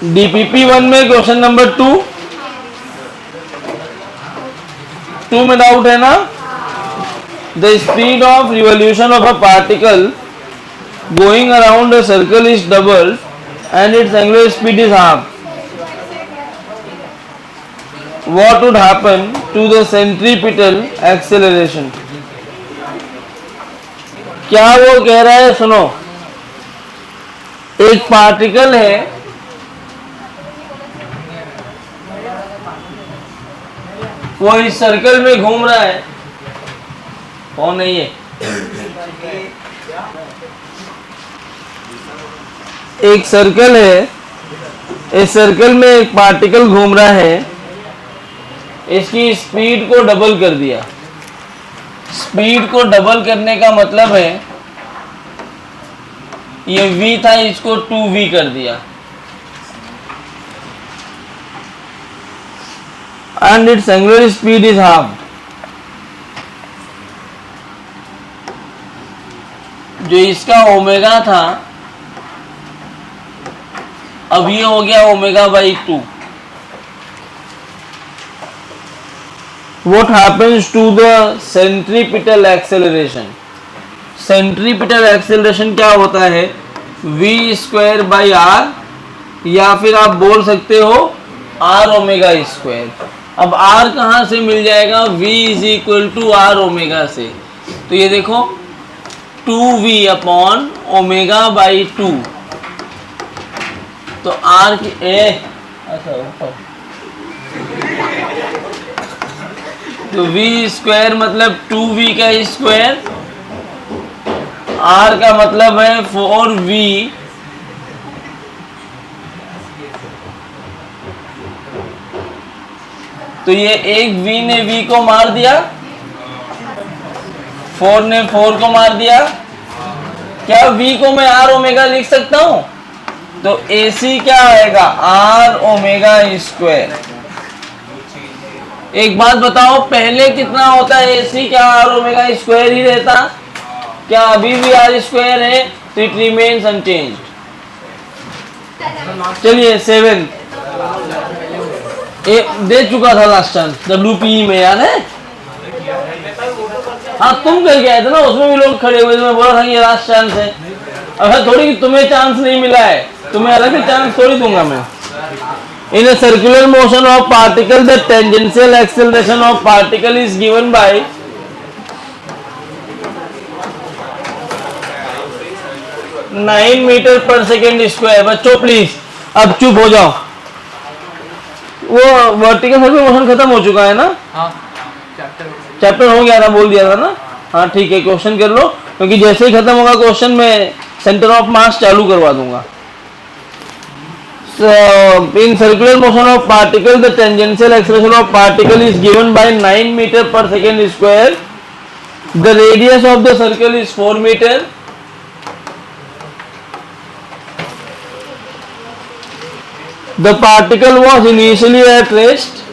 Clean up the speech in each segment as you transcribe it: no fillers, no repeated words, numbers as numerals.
DPP 1 में question number 2 में doubt है ना। The speed of revolution of a particle going around a circle is double and it's angular speed is half. What would happen to the centripetal acceleration? क्या वो कह रहा है, सुनो, एक पार्टिकल है, वो इस सर्कल में घूम रहा है। कौन नहीं है? एक सर्कल है, इस सर्कल में एक पार्टिकल घूम रहा है, इसकी स्पीड को डबल कर दिया। स्पीड को डबल करने का मतलब है ये v था, इसको 2v कर दिया and it's angular speed is half. जो इसका ओमेगा था अब ये हो गया omega by 2। What happens to the centripetal acceleration? Centripetal acceleration क्या होता है? v स्क्वायर बाई r, या फिर आप बोल सकते हो r ओमेगा स्क्वायर। अब r कहाँ से मिल जाएगा? v is equal to r omega से। तो ये देखो 2v अपॉन ओमेगा बाई 2। तो r की अच्छा तो v स्क्वायर मतलब 2v का स्क्वायर, r का मतलब है 4v तो ये एक v ने v को मार दिया, 4 ने 4 को मार दिया। क्या v को मैं r ओमेगा लिख सकता हूं? तो ac क्या आएगा? r omega square. एक बात बताओ, पहले कितना होता है AC? क्या r ओमेगा स्क्वायर ही रहता? क्या अभी भी r स्क्वायर है? तो इट रिमेन्स अनचेंज्ड। चलिए 7 दे चुका था लास्ट टाइम WPE में, याद है? हाँ तुम कर गए थे ना, उसमें भी लोग खड़े हुए थे, मैं बोला था ये लास्ट चांस है। अब थोड़ी कि तुम्हें चांस नहीं मिला है, तुम्हें अलग से चांस थोड़ी दूंगा मैं। In a circular motion of particle, the tangential acceleration of particle is given by nine metre पर सेकेंड स्क्वायर। बच्चों प्लीज अब चुप हो जाओ। वो वर्टिकल सर्कुलर मोशन खत्म हो चुका है ना? हाँ, चैप्टर हो गया था, बोल दिया था ना। हाँ ठीक है, क्वेश्चन कर लो, क्योंकि जैसे ही खत्म होगा क्वेश्चन में सेंटर ऑफ मास चालू करवा दूंगा। So, in circular motion of particle, the tangential acceleration of particle is given by 9 meter per second square. The radius of the circle is 4 meter. The particle was initially at rest.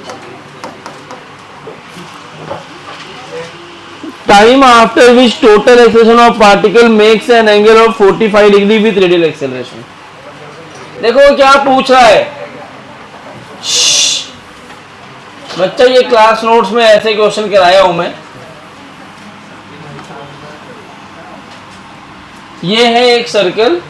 Time after which total acceleration of particle makes an angle of 45 degree with radial acceleration. देखो क्या पूछ रहा है बच्चा, ये class notes में ऐसे question कराया हूं मैं। ये है एक सर्कल,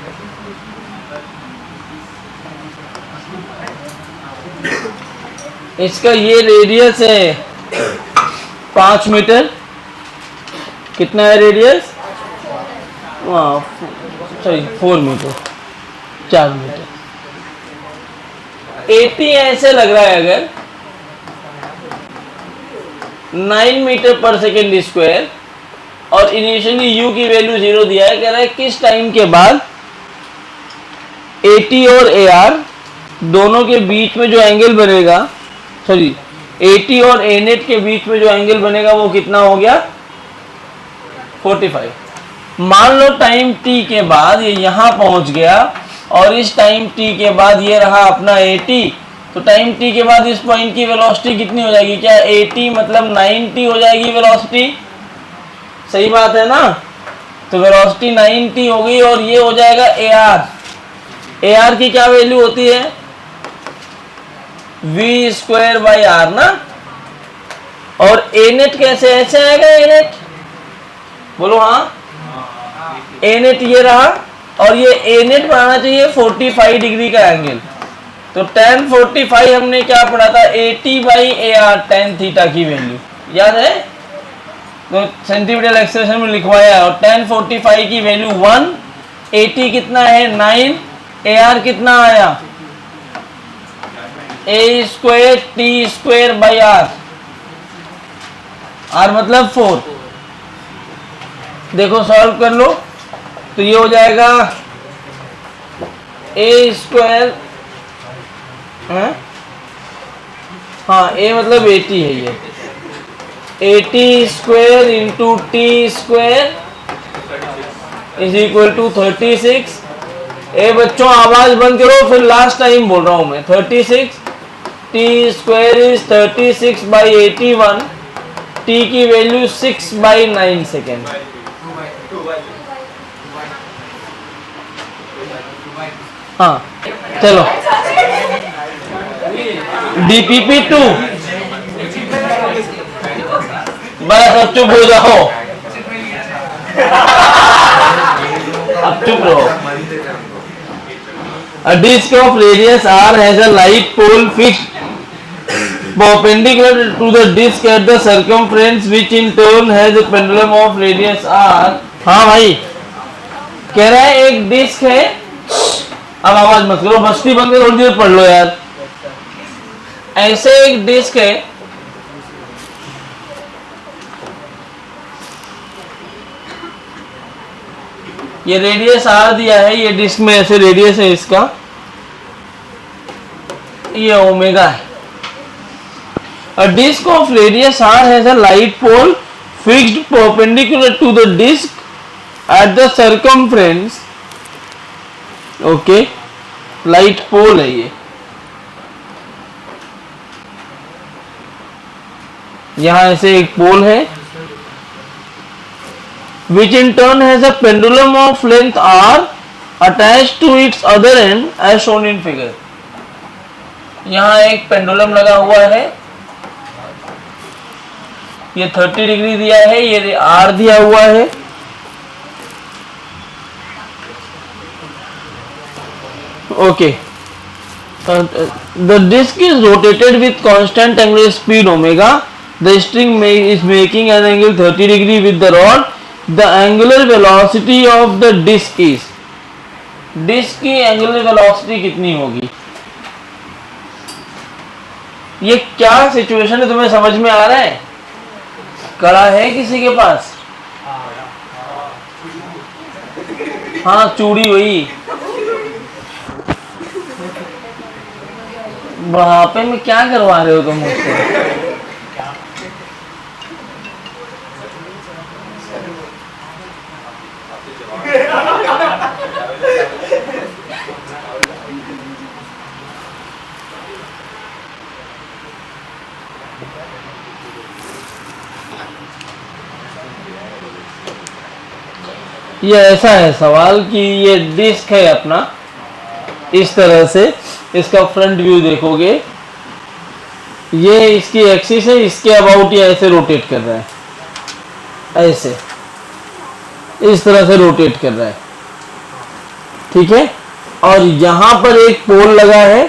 इसका ये रेडियस है 5 मीटर। कितना है रेडियस? Sorry 4 metre, 4 metre. 80 ऐसे लग रहा है अगर 9 मीटर पर सेकेंड स्क्वायर और इनिशियली u की वैल्यू 0 दिया है। कह रहा है किस टाइम के बाद AT और AR दोनों के बीच में जो एंगल बनेगा, सॉरी AT और ANET के बीच में जो एंगल बनेगा वो कितना हो गया? 45। मान लो टाइम t के बाद ये यहां पहुंच गया और इस टाइम t के बाद ये रहा अपना AT। तो टाइम t के बाद इस पॉइंट की वेलोसिटी कितनी हो जाएगी? क्या AT मतलब 90 हो जाएगी वेलोसिटी? सही बात है ना? तो वेलोसिटी 90 हो गई और ये हो जाएगा AR। AR की क्या वैल्यू होती है? वी स्क्वायर बाई आर ना। और ए नेट कैसे ऐसे आएगा, ए नेट बोलो हाँ, ए नेट ये रहा और ये ए नेट बनाना चाहिए 45 डिग्री का एंगल। तो tan 45 हमने क्या पढ़ा था, 80 by A R tan theta की वैल्यू याद है, तो सेंटीमीटर एक्सेलरेशन में लिखवाया है। और tan 45 की वैल्यू 1, 80 कितना है 9, ए आर कितना आया A square T square by R, R मतलब 4। देखो सॉल्व कर लो तो ये हो जाएगा ए स्क्वायर, हाँ ए मतलब 80 है ये, 80 square into T square is equal to 36। ए बच्चों आवाज बंद करो, फिर लास्ट टाइम बोल रहा हूं मैं। 36 T square is 36 by 81, T की वैल्यू 6 बाई 9 सेकेंड। हाँ चलो डीपीपी 2 बस अब चुप हो जाओ, अब चुप रहो। A disc of radius r has a light pole fixed perpendicular to the disc at the circumference which in turn has a pendulum of radius r। हाँ भाई कह रहा है एक डिस्क है, अब आवाज मत करो, मस्ती बंद करो, थोड़ी देर पढ़ लो यार। ऐसे एक डिस्क है, ये रेडियस आर दिया है, ये डिस्क में ऐसे रेडियस है इसका, ये ओमेगा है। A disc of radius r has a light pole fixed perpendicular to the disc at the circumference, okay, light pole है ये, यहां ऐसे एक पोल है which in turn has a pendulum of length r attached to its other end as shown in figure। यहाँ एक pendulum लगा हुआ है, ये 30 डिग्री दिया है, ये r दिया हुआ है। Okay the disc is rotated with constant angular speed omega, the string is making an angle 30 degree with the rod, the angular velocity of the disc is, disc की एंगुलर वेलोसिटी कितनी होगी। ये क्या situation है, तुम्हें समझ में आ रहा है? कड़ा है किसी के पास? हाँ चूड़ी वही, बुढ़ापे में क्या करवा रहे हो तुम मुझसे? ये ऐसा है सवाल कि ये डिस्क है अपना, इस तरह से इसका फ्रंट व्यू देखोगे, ये इसकी एक्सिस है, इसके अबाउट ये ऐसे रोटेट कर रहा है, ऐसे इस तरह से रोटेट कर रहा है, ठीक है। और यहां पर एक पोल लगा है,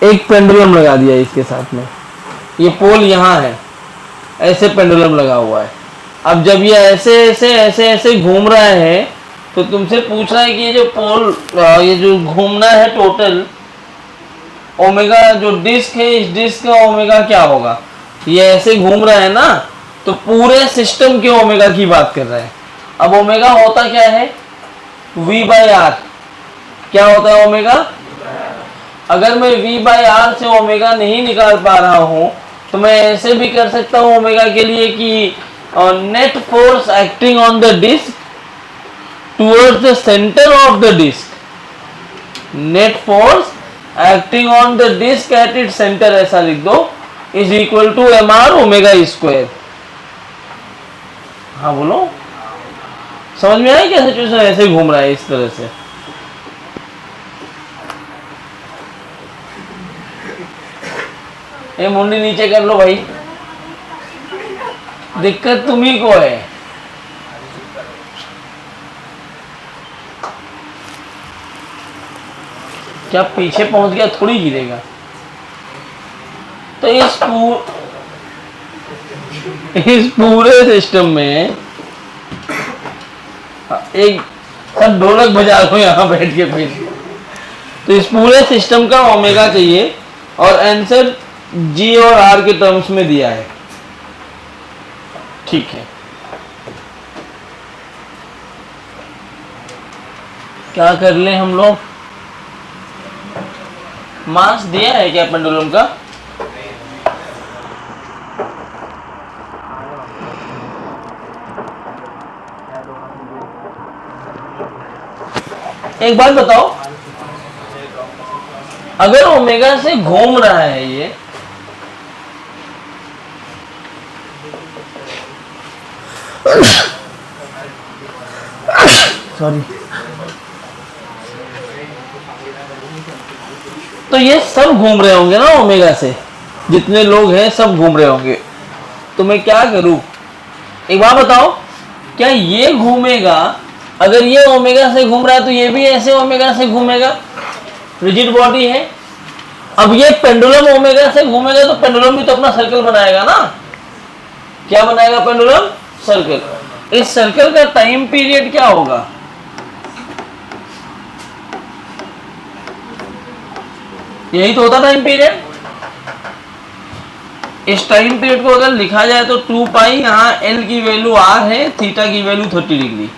एक पेंडुलम लगा दिया इसके साथ में, ये पोल यहां है, ऐसे पेंडुलम लगा हुआ है। अब जब ये ऐसे ऐसे ऐसे ऐसे घूम रहा है तो तुमसे पूछ रहा है कि ये जो पोल, ये जो घूमना है टोटल ओमेगा, जो डिस्क है इस डिस्क का ओमेगा क्या होगा। ये ऐसे घूम रहा है ना, तो पूरे सिस्टम के ओमेगा की बात कर रहा है। अब ओमेगा होता क्या है, v बाई आर। क्या होता है ओमेगा? अगर मैं v बाई आर से ओमेगा नहीं निकाल पा रहा हूं तो मैं ऐसे भी कर सकता हूं ओमेगा के लिए कि net force acting on the disc towards the centre of the disc, net force acting on the disc at its centre, ऐसा लिख दो, is equal to M R omega square. हाँ बोलो, समझ में आया क्या सिचुएशन? ऐसे घूम रहा है इस तरह से। ये मुंडी नीचे कर लो भाई, दिक्कत तुम्ही को है। क्या पीछे पहुंच गया थोड़ी गिरेगा। तो इस पूरे सिस्टम में एक सब ढोलक बजा लो यहाँ बैठ के फिर। तो इस पूरे सिस्टम का ओमेगा चाहिए और आंसर जी और आर के टर्म्स में दिया है। ठीक है, क्या कर ले हम लोग, मास दिया है क्या पेंडुलम का? एक बात बताओ, अगर ओमेगा से घूम रहा है ये, सॉरी, तो ये सब घूम रहे होंगे ना ओमेगा से, जितने लोग हैं सब घूम रहे होंगे। तो मैं क्या करूं, एक बात बताओ, क्या ये घूमेगा, अगर ये ओमेगा से घूम रहा है तो ये भी ऐसे ओमेगा से घूमेगा, रिजिड बॉडी है। अब ये पेंडुलम ओमेगा से घूमेगा तो पेंडुलम भी तो अपना सर्कल बनाएगा ना। क्या बनाएगा पेंडुलम? सर्कल। इस सर्कल का टाइम पीरियड क्या होगा? यही तो होता टाइम पीरियड। इस टाइम पीरियड को अगर लिखा जाए तो 2 पाई, यहाँ एल की वैल्यू आर है, थीटा की वैल्यू 30 डिग्री।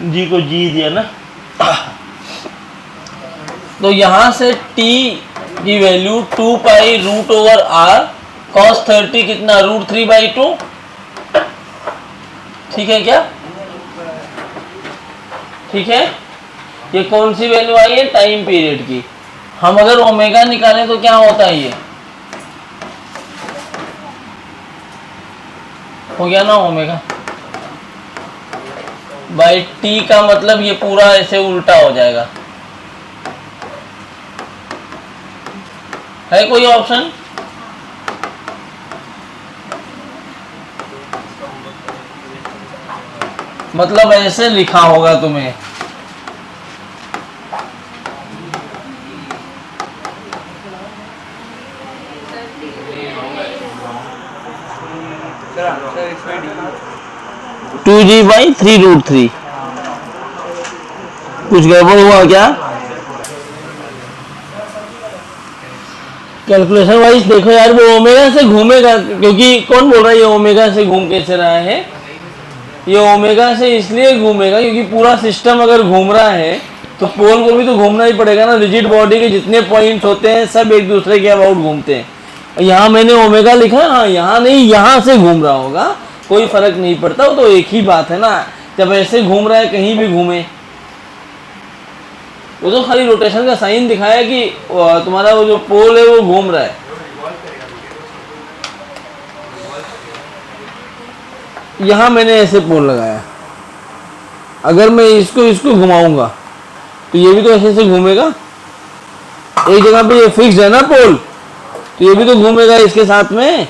जी को जी दिया ना, तो यहां से t की value 2 pi root over R cos 30 कितना, √3/2। ठीक है क्या? ठीक है, ये कौन सी वैल्यू आई है? टाइम पीरियड की। हम अगर ओमेगा निकालें तो क्या होता है, ये हो गया ना ओमेगा बाई टी का मतलब ये पूरा ऐसे उल्टा हो जाएगा। है कोई ऑप्शन? मतलब ऐसे लिखा होगा तुम्हें, टू जी बाई 3√3। कुछ गड़बड़ हुआ क्या? कैलकुलेशन वाइज देखो यार, वो ओमेगा से घूमेगा, क्योंकि कौन बोल रहा है ये ओमेगा से घूम कैसे रहा है? ये ओमेगा से इसलिए घूमेगा क्योंकि पूरा सिस्टम अगर घूम रहा है तो पोल को भी तो घूमना ही पड़ेगा ना। रिजिड बॉडी के जितने पॉइंट्स होते हैं सब एक दूसरे के अबाउट घूमते हैं। यहाँ मैंने ओमेगा लिखा है, हाँ यहाँ नहीं, यहाँ से घूम रहा होगा, कोई फर्क नहीं पड़ता, वो तो एक ही बात है ना। जब ऐसे घूम रहा है कहीं भी घूमे, वो तो खाली रोटेशन का साइन दिखाया कि तुम्हारा वो जो पोल है वो घूम रहा है। यहाँ मैंने ऐसे पोल लगाया, अगर मैं इसको घुमाऊंगा तो ये भी तो ऐसे से घूमेगा। एक जगह पे ये फिक्स है ना पोल, तो ये भी तो घूमेगा इसके साथ में।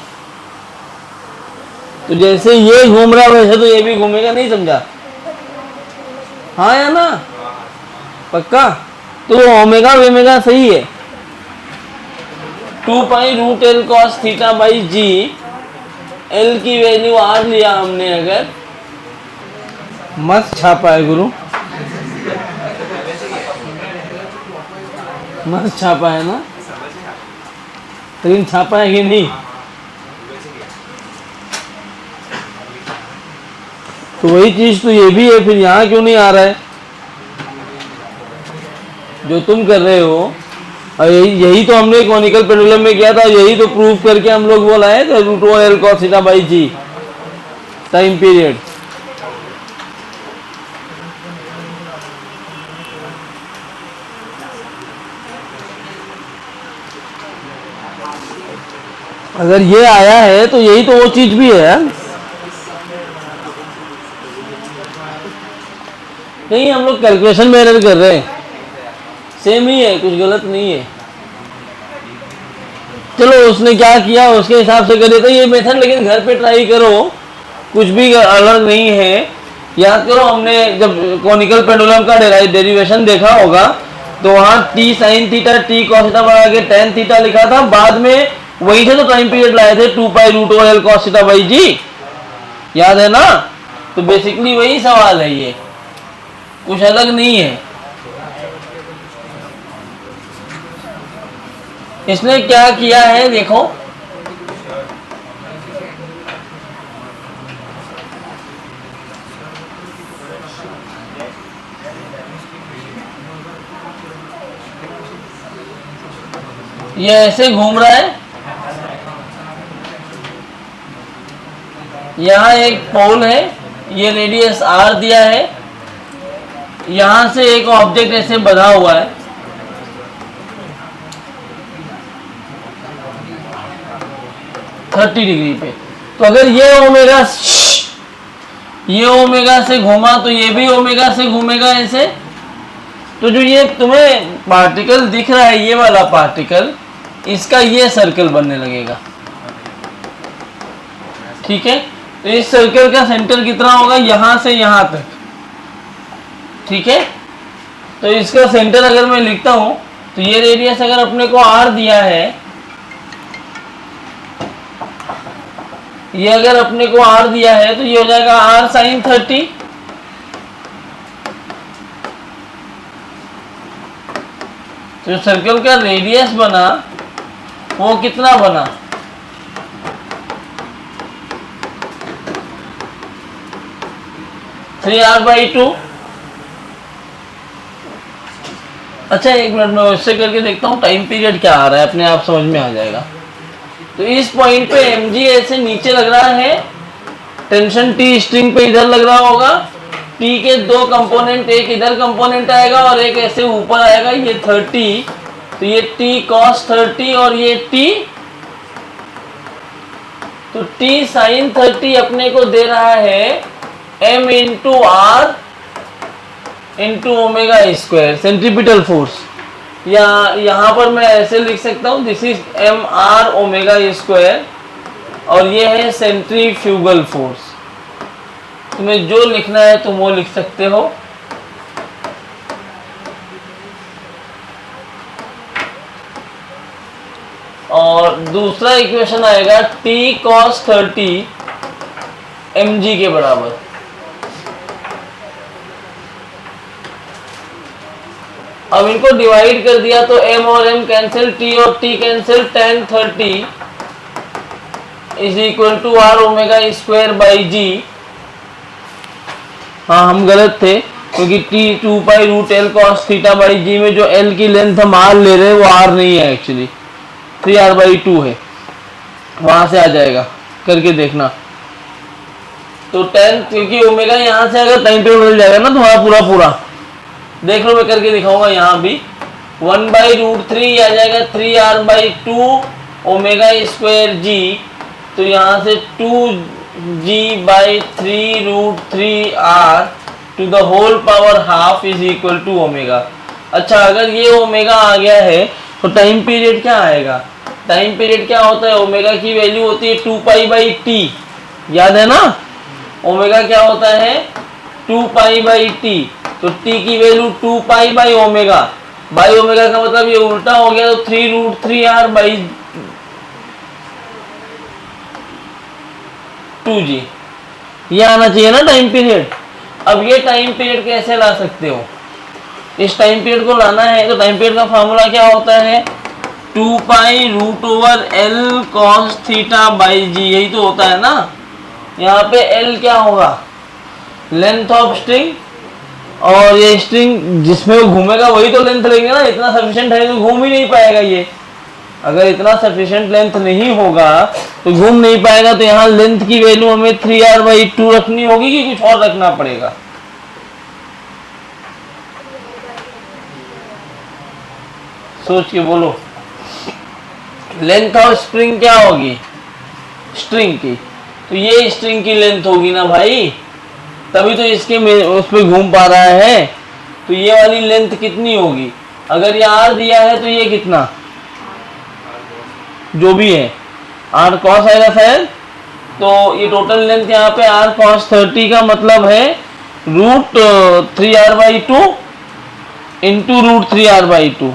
तो जैसे ये घूम रहा वैसे तो ये भी घूमेगा, नहीं समझा? हाँ या ना? पक्का? तो ओमेगा वेमेगा सही है। 2 pi root L cos theta by G, L की वैल्यू आर लिया हमने। अगर मस्त छापा है गुरु, मस्त छापा है ना, लेकिन छापा है कि नहीं? तो वही चीज तो ये भी है, फिर यहाँ क्यों नहीं आ रहा है जो तुम कर रहे हो? और यही तो हमने कॉनिकल पेंडुलम में किया था, यही तो प्रूव करके हम लोग वो लाए थे, root over L cos theta by G time period. अगर ये आया है तो यही तो वो चीज भी है। नहीं, हम लोग कैलकुलेशन में एरर कर रहे हैं। सेम ही है, कुछ गलत नहीं है। चलो उसने क्या किया उसके हिसाब से करिए, तो ये मेथड लेकिन घर पे ट्राई करो, कुछ भी अलग नहीं है। याद करो हमने जब कॉनिकल पेंडुलम का डेरिवेशन देखा होगा तो वहां T sine theta T cos theta बना के टेन थीटा लिखा था, बाद में वही थे तो टाइम पीरियड लाए थे 2 pi root over L cos theta by G, याद है ना। तो बेसिकली वही सवाल है, ये कुछ अलग नहीं है। इसने क्या किया है देखो, ये ऐसे घूम रहा है, यहाँ एक पोल है, ये रेडियस r दिया है, यहां से एक ऑब्जेक्ट ऐसे बंधा हुआ है, थर्टी डिग्री पे। तो अगर ये ओमेगा से घूमा तो ये भी ओमेगा से घूमेगा ऐसे। तो जो ये तुम्हें पार्टिकल दिख रहा है, ये वाला पार्टिकल, इसका ये सर्कल बनने लगेगा, ठीक है। तो इस सर्कल का सेंटर कितना होगा, यहां से यहां तक, ठीक है। तो इसका सेंटर अगर मैं लिखता हूं तो ये रेडियस अगर अपने को r दिया है, ये अगर अपने को r दिया है तो ये हो जाएगा r साइन 30। तो सर्कल का रेडियस बना वो कितना बना, 3r/2। अच्छा एक मिनट में इससे करके देखता हूँ टाइम पीरियड क्या आ रहा है, अपने आप समझ में आ जाएगा। तो इस पॉइंट पे mg ऐसे नीचे लग रहा है, टेंशन T स्ट्रिंग पे इधर लग रहा होगा, T के दो कंपोनेंट, एक इधर कंपोनेंट आएगा और एक ऐसे ऊपर आएगा, ये 30, तो ये T cos 30 और ये T, तो T sin 30 अपने को दे रहा है m into r into omega square centripetal force, या यहाँ पर मैं ऐसे लिख सकता हूँ, this is M R omega square और ये है सेंट्रीफ्यूगल फोर्स। तुम्हें जो लिखना है तुम वो लिख सकते हो। और दूसरा इक्वेशन आएगा T cos 30 mg के बराबर। अब इनको डिवाइड कर दिया तो m और m कैंसिल, t और t कैंसिल, tan 30 is equal to r omega square by G. हाँ हम गलत थे क्योंकि t 2 pi root L cos theta by G में जो l की लेंथ हम r ले रहे हैं वो r नहीं है, एक्चुअली 3r/2 है, वहां से आ जाएगा, करके देखना। तो tan, क्योंकि ओमेगा यहाँ से अगर टाइम पीरियड बदल जाएगा ना तुम्हारा पूरा पूरा, देख लो मैं करके दिखाऊंगा। यहाँ भी 1/√3 आ जाएगा 3r/2 ओमेगा स्क्वायर जी, तो यहाँ से 2g/3√3r to the whole power half is equal to omega. अच्छा अगर ये ओमेगा आ गया है तो टाइम पीरियड क्या आएगा, टाइम पीरियड क्या होता है, ओमेगा की वैल्यू होती है 2π/t, याद है ना। ओमेगा क्या होता है 2π/t, तो t की वैल्यू 2π/ओमेगा, बाई ओमेगा का मतलब ये उल्टा हो गया, तो 3√3r/2g ये आना चाहिए ना टाइम पीरियड। अब ये टाइम पीरियड कैसे ला सकते हो, इस टाइम पीरियड को लाना है तो टाइम पीरियड का फॉर्मूला क्या होता है, 2π√L cos थीटा बाई जी, यही तो होता है ना। यहाँ पे L क्या होगा, लेंथ ऑफ स्ट्रिंग, और ये स्ट्रिंग जिसमें वो घूमेगा वही तो लेंथ लेंगे ना, इतना सफिशिएंट है तो घूम ही नहीं पाएगा ये। अगर इतना सफिशिएंट लेंथ नहीं होगा तो घूम नहीं पाएगा, तो यहाँ लेंथ की वैल्यू हमें 3r/2 रखनी होगी कि कुछ और रखना पड़ेगा। सोच के बोलो, लेंथ ऑफ स्प्रिंग क्या होगी, स्ट्रिंग की, तो ये स्ट्रिंग की लेंथ होगी ना भाई, तभी तो इसके उस पर घूम पा रहा है। तो ये वाली लेंथ कितनी होगी, अगर ये r दिया है तो ये कितना जो भी है r cos आएगा शायद, तो ये टोटल लेंथ यहाँ पे r cos 30 का मतलब है √3r/2 इंटू √3r/2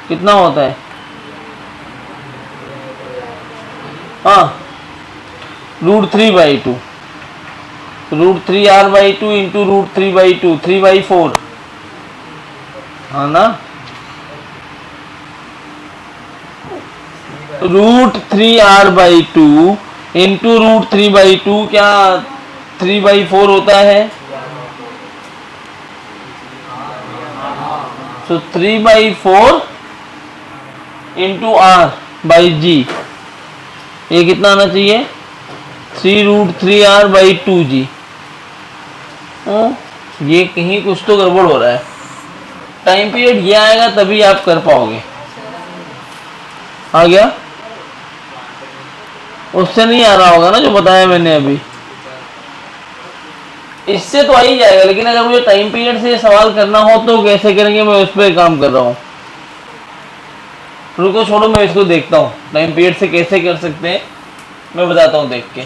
कितना होता है? हाँ √3/2 √3r/2 इंटू √3/2 3/4 हाँ ना, √3r/2 इंटू √3/2 क्या 3/4 होता है? तो 3/4 इंटू r/g ये कितना आना चाहिए? 3√3r/2g। ये कहीं कुछ तो गड़बड़ हो रहा है। टाइम पीरियड ये आएगा तभी आप कर पाओगे। आ गया? उससे नहीं आ रहा होगा ना जो बताया मैंने अभी, इससे तो आ ही जाएगा। लेकिन अगर मुझे टाइम पीरियड से सवाल करना हो तो कैसे करेंगे, मैं उस पर काम कर रहा हूँ। रुको छोड़ो, मैं इसको देखता हूँ टाइम पीरियड से कैसे कर सकते हैं, मैं बताता हूँ देख के।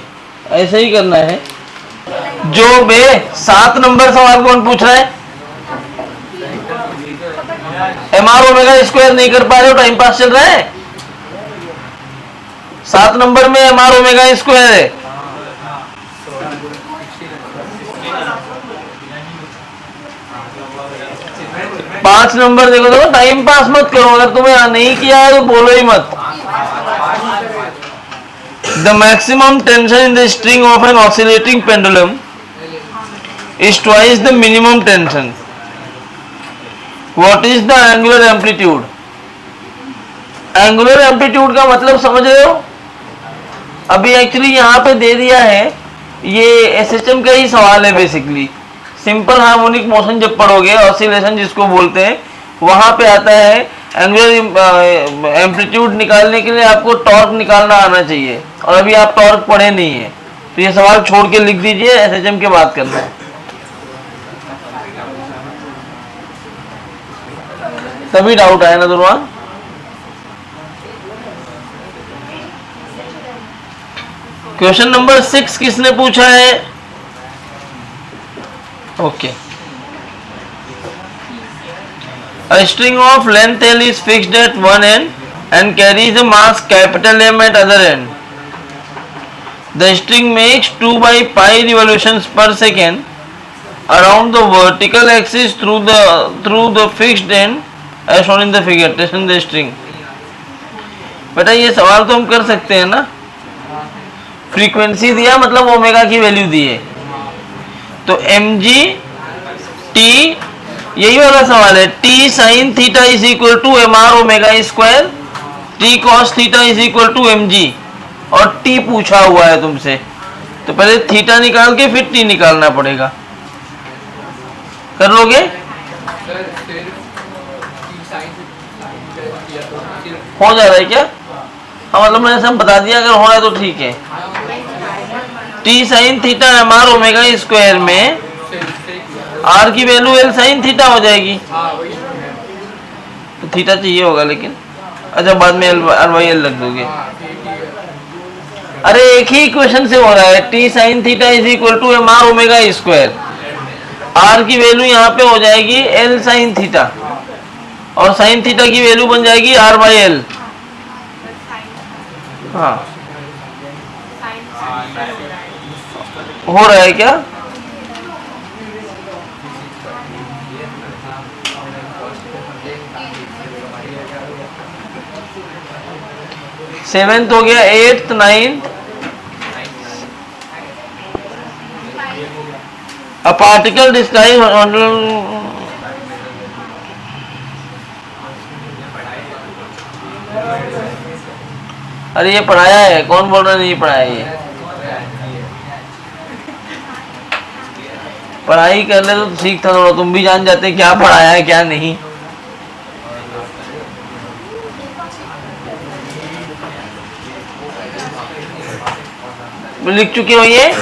ऐसे ही करना है। जो बे 7 नंबर सवाल कौन पूछ रहा है? mr⍵² नहीं कर पा रहे हो, टाइम पास चल रहा है। 7 नंबर में mr⍵² है। 5 नंबर देखो, तो टाइम पास मत करो। अगर तुम्हें नहीं किया है तो बोलो ही मत। The maximum tension in the string of an oscillating pendulum is twice the minimum tension. What is the angular amplitude? Angular amplitude का मतलब समझ रहे हो? अभी एक्चुअली यहाँ पे दे दिया है, ये SHM का ही सवाल है बेसिकली। सिंपल हार्मोनिक मोशन जब पढ़ोगे, ऑसिलेशन जिसको बोलते हैं, वहां पे आता है एंगुलर एम्पलीट्यूड निकालने के लिए आपको टॉर्क निकालना आना चाहिए, और अभी आप टॉर्क पढ़े नहीं है, तो ये सवाल छोड़ के लिख दीजिए, SHM के बात करना है। तभी डाउट आया ना दुर्वा। क्वेश्चन नंबर 6 किसने पूछा है? Okay. A string of length L is fixed at one end and carries a mass capital M at other end. The string makes 2/pi revolutions per second around the vertical axis through the fixed end as shown in the figure. Tension the string. बेटा ये सवाल तो हम कर सकते हैं ना। Frequency दिया मतलब ओमेगा की वैल्यू दी है, तो mg t, यही वाला सवाल है। t sin theta is equal to mr⍵², t cos theta is equal to mg, और t पूछा हुआ है तुमसे, तो पहले थीटा निकाल के फिर t निकालना पड़ेगा। कर लोगे? हो जा रहा है क्या? हाँ मतलब मैंने सब बता दिया, अगर हो रहा है तो ठीक है। t sin थीटा mr⍵² में r की वैल्यू l sin थीटा हो जाएगी, तो थीटा चाहिए होगा लेकिन, अच्छा बाद में r/l रख दोगे। अरे एक ही इक्वेशन से हो रहा है, t sin theta is equal to mr⍵², r की वैल्यू यहाँ पे हो जाएगी l sin थीटा, और sin थीटा की वैल्यू बन जाएगी r/l। हाँ हो रहा है क्या? सेवेंथ हो गया, 8th 9th। A particle describes अरे ये पढ़ाया है, कौन बोल रहा है नहीं पढ़ाया? ये पढ़ाई कर ले तो ठीक था थोड़ा, तुम भी जान जाते क्या पढ़ाया है क्या नहीं। लिख चुके हो ये?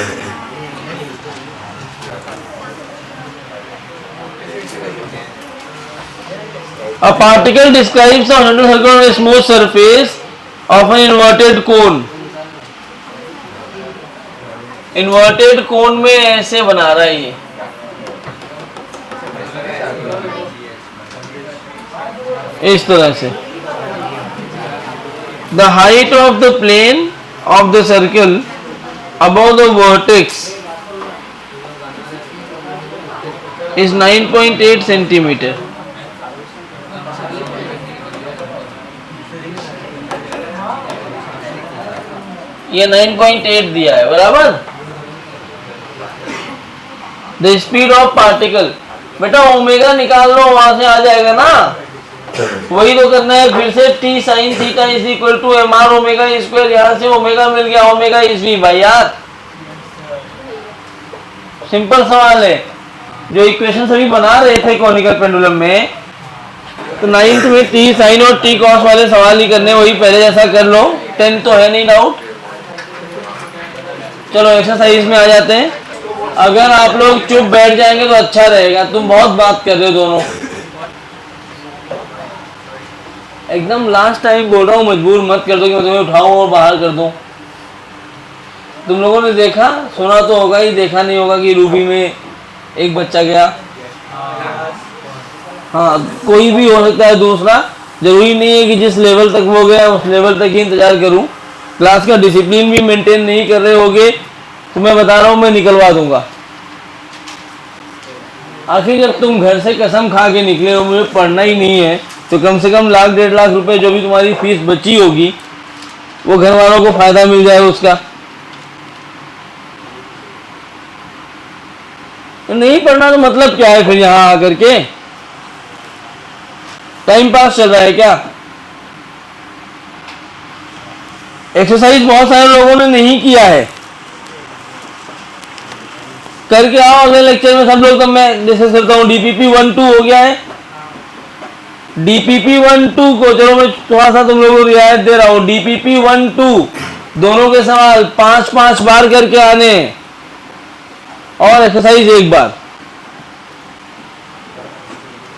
A particle describes the horizontal circle on a smooth surface of an inverted cone. Inverted कोन में ऐसे बना रहा है ये, इस तरह से। The height of the plane of the circle above the vertex is 9.8 centimetre. ये 9.8 दिया है, बराबर। द स्पीड ऑफ पार्टिकल, बेटा ओमेगा निकाल लो, वहां से आ जाएगा ना, वही तो करना है। फिर से T sine theta is equal to M R omega square, यहां से ओमेगा मिल गया, ओमेगा इज वी भाई यार, सिंपल सवाल है। जो इक्वेशन सभी बना रहे थे कॉनिकल पेंडुलम में, तो 9th में टी साइन और टी कॉस वाले सवाल ही करने, वही पहले जैसा कर लो, 10 तो है नहीं डाउट। चलो एक्सरसाइज में आ जाते हैं। अगर आप लोग चुप बैठ जाएंगे तो अच्छा रहेगा, तुम बहुत बात कर रहे हो दोनों। एकदम लास्ट टाइम बोल रहा हूँ, मजबूर मत कर दो कि मैं तुम्हें उठाऊं और बाहर कर दूं। तुम लोगों ने देखा सुना तो होगा ही, देखा नहीं होगा कि रूबी में एक बच्चा गया। हाँ, कोई भी हो सकता है दूसरा, जरूरी नहीं है कि जिस लेवल तक वो गया उस लेवल तक ही इंतजार करूं। क्लास का डिसिप्लिन भी मेंटेन नहीं कर रहे होगे तो मैं बता रहा हूं, मैं निकलवा दूंगा। आखिर जब तुम घर से कसम खा के निकले हो मुझे पढ़ना ही नहीं है, तो कम से कम 1 लाख 1.5 लाख रुपए जो भी तुम्हारी फीस बची होगी वो घर वालों को फायदा मिल जाए उसका। तो नहीं पढ़ना तो मतलब क्या है फिर यहाँ आकर के? टाइम पास चल रहा है क्या? एक्सरसाइज बहुत सारे लोगों ने नहीं किया है, करके आओ अगले लेक्चर में सब लोग। तब मैं डिस्कस करता हूँ। डीपीपी 1-2 हो गया है। डीपीपी 1-2 को चलो मैं थोड़ा सा तुम लोगों को रियायत दे रहा हूँ। डीपीपी 1-2 दोनों के सवाल 5-5 बार करके आने, और एक्सरसाइज एक बार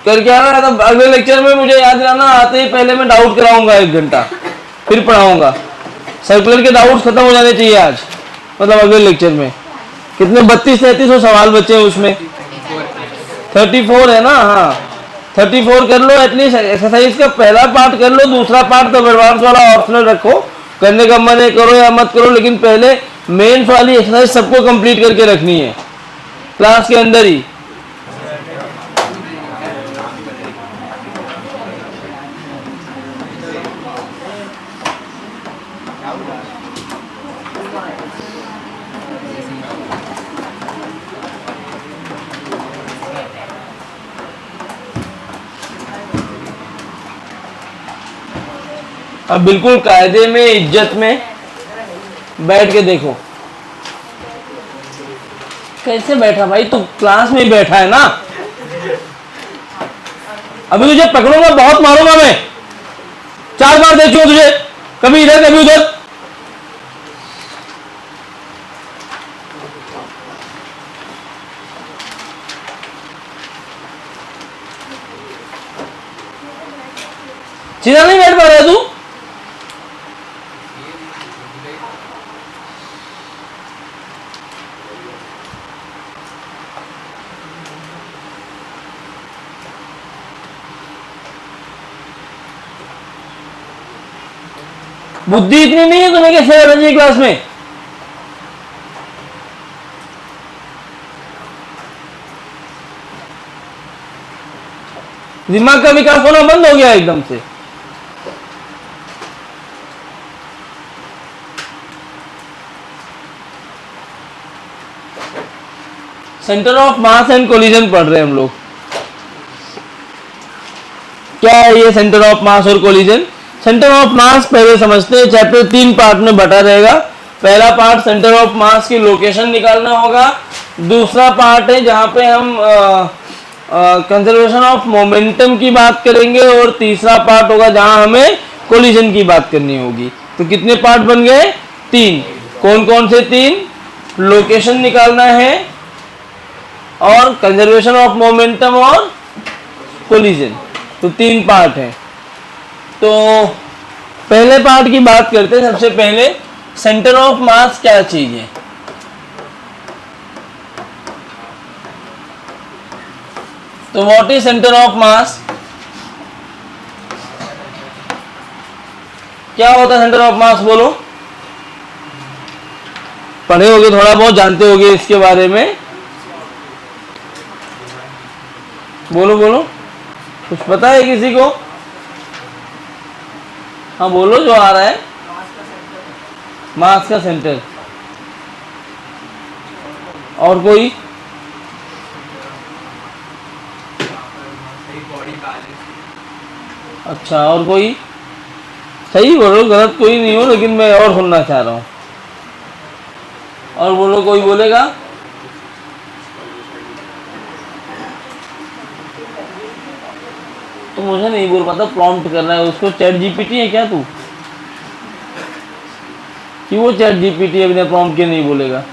करके आना। तब अगले लेक्चर में मुझे याद दिलाना, आते ही पहले मैं डाउट कराऊंगा 1 घंटा, फिर पढ़ाऊंगा। सर्कुलर के डाउट्स खत्म हो जाने चाहिए आज, मतलब अगले लेक्चर में। कितने 32-33 सवाल बचे हैं उसमें? 34 है ना? हाँ 34 कर लो एटलीस्ट। एक्सरसाइज का पहला पार्ट कर लो, दूसरा पार्ट तो एडवांस वाला ऑप्शनल रखो, करने का मन है करो या मत करो, लेकिन पहले मेंस वाली एक्सरसाइज सबको कंप्लीट करके रखनी है क्लास के अंदर ही। अब बिल्कुल कायदे में इज्जत में बैठ के देखो। कैसे बैठा भाई? तू क्लास में ही बैठा है ना। अभी तुझे पकड़ूंगा, बहुत मारूंगा मैं। 4 बार देख चुका तुझे, कभी इधर कभी उधर। सीधा नहीं बैठ पा रहा तू? बुद्धि इतनी नहीं है तुम्हें? कैसे बैठना चाहिए क्लास में? दिमाग का विकास होना बंद हो गया एकदम से। Centre of mass and collision पढ़ रहे हैं हम लोग। क्या है ये सेंटर ऑफ मास और कोलिजन? सेंटर ऑफ मास पहले समझते हैं। चैप्टर 3 पार्ट में बटा रहेगा। पहला पार्ट सेंटर ऑफ मास की लोकेशन निकालना होगा। दूसरा पार्ट है जहां पे हम कंजर्वेशन ऑफ मोमेंटम की बात करेंगे, और तीसरा पार्ट होगा जहां हमें कोलिजन की बात करनी होगी। तो कितने पार्ट बन गए? 3। कौन कौन से 3? लोकेशन निकालना है और कंजर्वेशन ऑफ मोमेंटम और कोलिजन। तो 3 पार्ट है। तो पहले पार्ट की बात करते हैं। सबसे पहले सेंटर ऑफ मास क्या चीज है? तो व्हाट इज सेंटर ऑफ मास? क्या होता है सेंटर ऑफ मास? बोलो, पढ़े होगे, थोड़ा बहुत जानते होगे इसके बारे में। बोलो बोलो, कुछ पता है किसी को? हाँ बोलो जो आ रहा है। मास का सेंटर। और कोई? अच्छा, और कोई? सही बोलो, गलत कोई नहीं हो, लेकिन मैं और सुनना चाह रहा हूँ। और बोलो, कोई बोलेगा? तो मुझे नहीं बोल पाता, प्रॉम्प्ट करना है उसको। चैट जीपीटी है क्या तू? कि वो चैट जीपीटी बिना प्रॉम्प्ट के नहीं बोलेगा?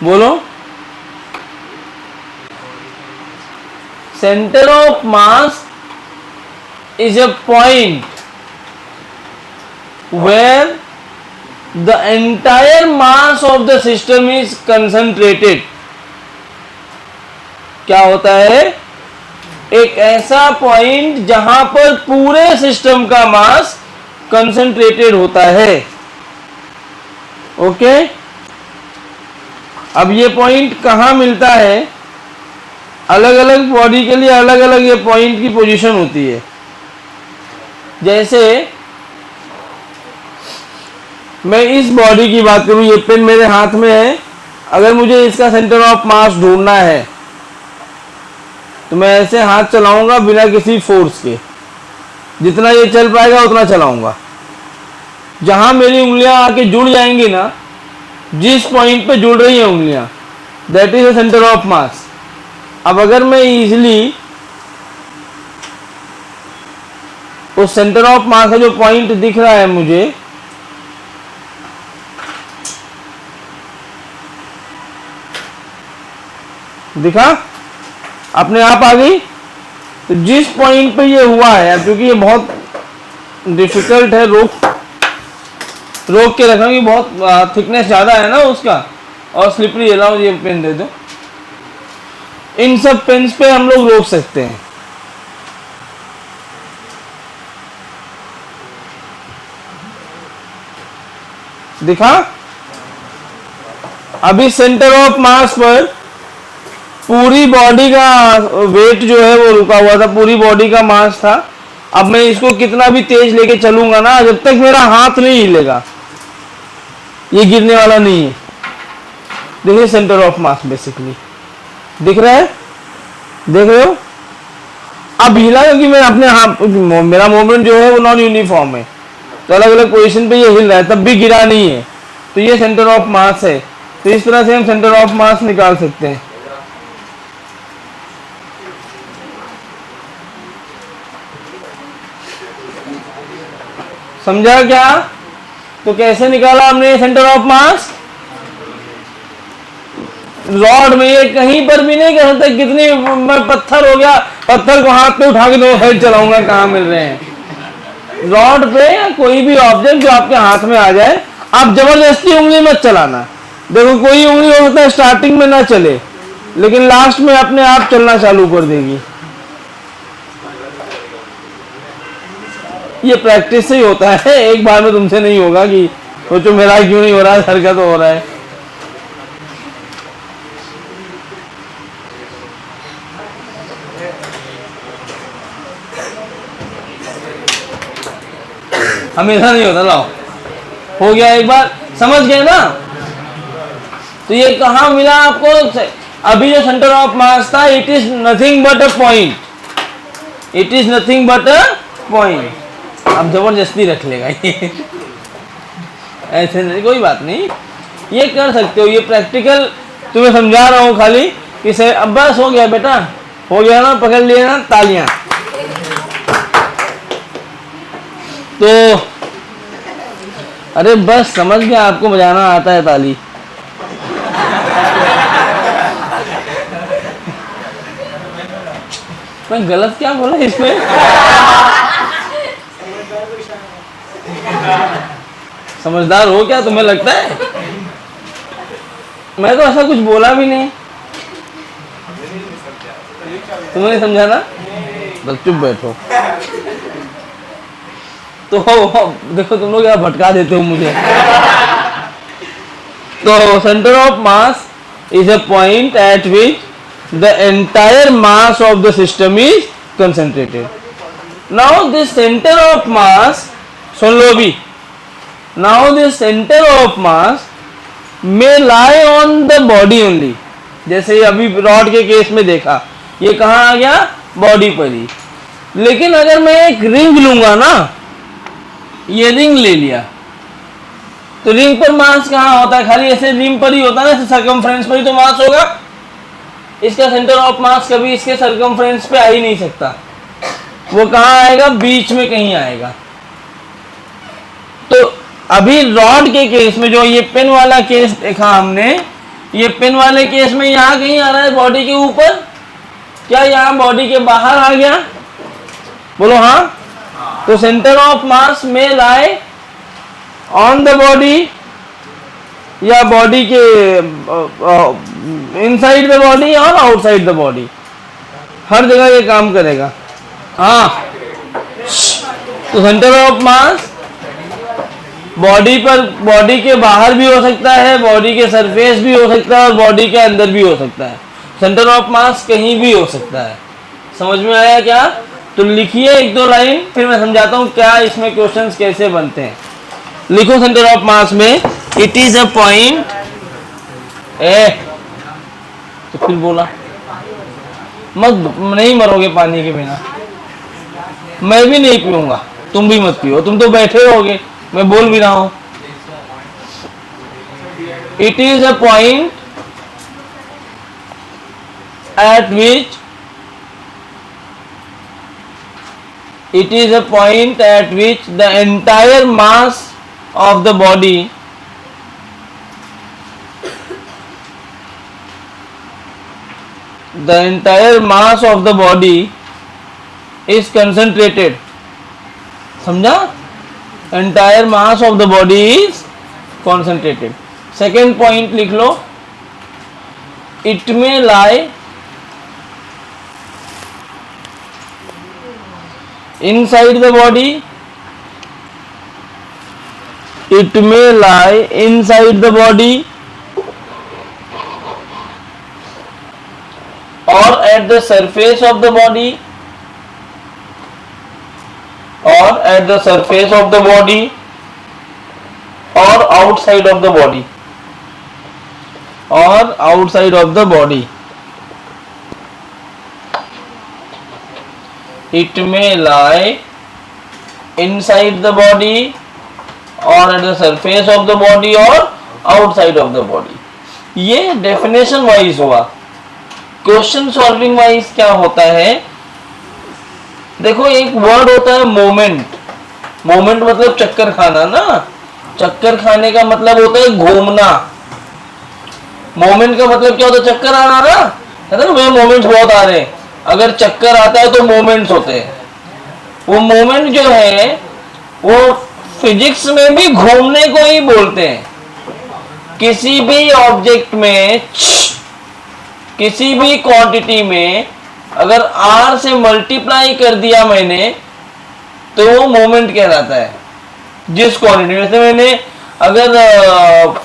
बोलो। Centre of mass is a point where the entire mass of the system is concentrated। क्या होता है? एक ऐसा पॉइंट जहां पर पूरे सिस्टम का मास कंसंट्रेटेड होता है। ओके, अब ये पॉइंट कहां मिलता है? अलग अलग बॉडी के लिए अलग अलग ये पॉइंट की पोजीशन होती है। जैसे मैं इस बॉडी की बात करूं, ये पेन मेरे हाथ में है, अगर मुझे इसका सेंटर ऑफ मास ढूंढना है तो मैं ऐसे हाथ चलाऊंगा बिना किसी फोर्स के, जितना ये चल पाएगा उतना चलाऊंगा। जहां मेरी उंगलियां आके जुड़ जाएंगी ना, जिस पॉइंट पे जुड़ रही हैं उंगलियां, that is the centre of mass. अब अगर मैं इजिली उस सेंटर ऑफ मास का जो पॉइंट दिख रहा है मुझे, दिखा अपने आप आ गई। तो जिस पॉइंट पे ये हुआ है, अब क्योंकि ये बहुत डिफिकल्ट है, रोक के रखना, कि बहुत थिकनेस ज़्यादा है ना उसका, और स्लिपरी है। लाओ ये पेन दे दो। इन सब पेन्स पे हम लोग रोक सकते हैं। दिखा? अभी सेंटर ऑफ मास पर पूरी बॉडी का वेट जो है वो रुका हुआ था, पूरी बॉडी का मास था। अब मैं इसको कितना भी तेज लेके चलूंगा ना, जब तक मेरा हाथ नहीं हिलेगा ये गिरने वाला नहीं है। देखिए सेंटर ऑफ मास बेसिकली दिख रहा है, देख रहे हो? अब हिला क्योंकि मैं अपने हाथ, मेरा मूवमेंट जो है वो नॉन यूनिफॉर्म है, तो अलग अलग पोजीशन पे ये हिल रहा है, तब भी गिरा नहीं है, तो ये सेंटर ऑफ मास है। तो इस तरह से हम सेंटर ऑफ मास निकाल सकते हैं। समझा क्या? तो कैसे निकाला हमने सेंटर ऑफ मास? रॉड में ये कहीं पर भी नहीं कर सकते। कितनी मैं पत्थर हो गया, पत्थर को हाथ पे उठा के दो साइड चलाऊंगा, कहाँ मिल रहे हैं? रॉड पे या कोई भी ऑब्जेक्ट जो आपके हाथ में आ जाए, आप जबरदस्ती उंगली मत चलाना। देखो कोई उंगली हो सकता है स्टार्टिंग में ना चले, लेकिन लास्ट में अपने आप चलना चालू कर देगी। ये प्रैक्टिस से ही होता है, एक बार में तुमसे नहीं होगा कि सोचो मेरा क्यों नहीं हो रहा है, सर का तो हो रहा है। हमेशा नहीं होता। लाओ, हो गया, एक बार समझ गए ना? तो ये कहाँ मिला आपको? अभी जो सेंटर ऑफ मास था, it is nothing but a point, it is nothing but a point. अब जबरदस्ती रख लेगा ये ऐसे नहीं, कोई बात नहीं, ये कर सकते हो। ये प्रैक्टिकल तुम्हें समझा रहा हूँ खाली कि से। अब बस हो गया बेटा, हो गया ना? पकड़ लिया ना? तालियां। तो अरे बस समझ गया, आपको बजाना आता है ताली। मैं गलत क्या बोला इसमें? समझदार हो क्या तुम्हें लगता है? मैं तो ऐसा कुछ बोला भी नहीं। तुम्हें नहीं समझा ना? बस चुप बैठो। तो देखो तुम लोग क्या भटका देते हो मुझे। तो centre of mass is a point at which the entire mass of the system is concentrated. Now this centre of mass, सुन लो अभी, now this centre of mass may lie on the body only। जैसे अभी rod के case में देखा, ये कहाँ आ गया? बॉडी पर ही। लेकिन अगर मैं एक रिंग लूंगा ना, ये रिंग ले लिया, तो रिंग पर मास कहाँ होता है? खाली ऐसे रिंग पर ही होता है ना, सर्कमफ्रेंस पर ही तो मास होगा। इसका सेंटर ऑफ मास कभी इसके सर्कमफ्रेंस पे आ ही नहीं सकता। वो कहाँ आएगा? बीच में कहीं आएगा। तो अभी रॉड के केस में, जो ये पेन वाला केस देखा हमने, ये पेन वाले केस में यहाँ कहीं आ रहा है बॉडी के ऊपर, क्या यहाँ बॉडी के बाहर आ गया? बोलो हाँ। तो सेंटर ऑफ मास में लाई ऑन द बॉडी या बॉडी के इनसाइड द बॉडी और आउटसाइड द बॉडी, हर जगह ये काम करेगा। हाँ, तो सेंटर ऑफ मास बॉडी पर, बॉडी के बाहर भी हो सकता है, बॉडी के सरफेस भी हो सकता है और बॉडी के अंदर भी हो सकता है। सेंटर ऑफ मास कहीं भी हो सकता है। समझ में आया क्या? तो लिखिए एक दो लाइन, फिर मैं समझाता हूँ क्या इसमें क्वेश्चंस कैसे बनते हैं। लिखो सेंटर ऑफ मास में, इट इज अ पॉइंट तो फिर बोला मत, नहीं मरोगे पानी के बिना। मैं भी नहीं पीऊंगा, तुम भी मत पियो, तुम तो बैठे होगे, मैं बोल भी रहा हूं। It is a point at which, it is a point at which the entire mass of the body is concentrated। समझा? entire mass of the body is concentrated। second point लिख लो, it may lie inside the body, it may lie inside the body or at the surface of the body, or at the surface of the body or outside of the body, or outside of the body। It may lie inside the body or at the surface of the body or outside of the body। ये definition wise हुआ। Question solving wise क्या होता है? देखो एक word होता है moment. Moment मतलब चक्कर खाना ना, चक्कर खाने का मतलब होता है घूमना। मोमेंट का मतलब क्या होता है? चक्कर आना ना, कहते ना मोमेंट्स बहुत आ रहे हैं। अगर चक्कर आता है तो मोमेंट्स होते हैं। वो मोमेंट जो है वो फिजिक्स में भी घूमने को ही बोलते हैं। किसी भी ऑब्जेक्ट में, किसी भी क्वांटिटी में अगर r से मल्टीप्लाई कर दिया मैंने तो वो मोमेंट कहलाता है। जिस क्वांटिटी में से मैंने अगर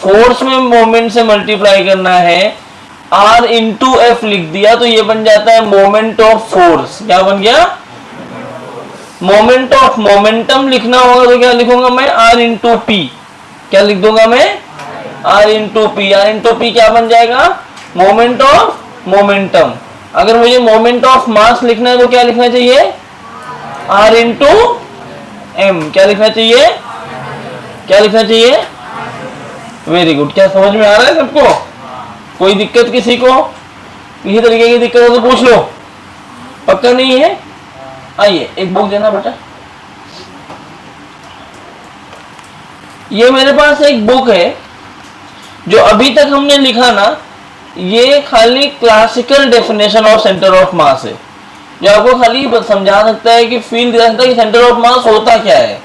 फोर्स में मोमेंट से मल्टीप्लाई करना है, R इंटू एफ लिख दिया तो ये बन जाता है मोमेंट ऑफ फोर्स। क्या बन गया? मोमेंट ऑफ मोमेंटम लिखना होगा तो क्या लिखूंगा मैं? R into P. क्या लिख दूंगा मैं? R into P. R into P क्या बन जाएगा? Moment of momentum. अगर मुझे मोमेंट ऑफ मास लिखना है तो क्या लिखना चाहिए? R into M. क्या लिखना चाहिए? क्या लिखना चाहिए? Very good. क्या समझ में आ रहा है सबको? कोई दिक्कत किसी को? किसी तरीके की दिक्कत हो तो पूछ लो। पक्का नहीं है? आइए एक बुक देना बेटा। ये मेरे पास एक बुक है जो अभी तक हमने लिखा ना, ये खाली classical definition of centre of मास है। जो आपको खाली समझा सकता है कि फील दिला सकता है कि सेंटर ऑफ मास होता क्या है,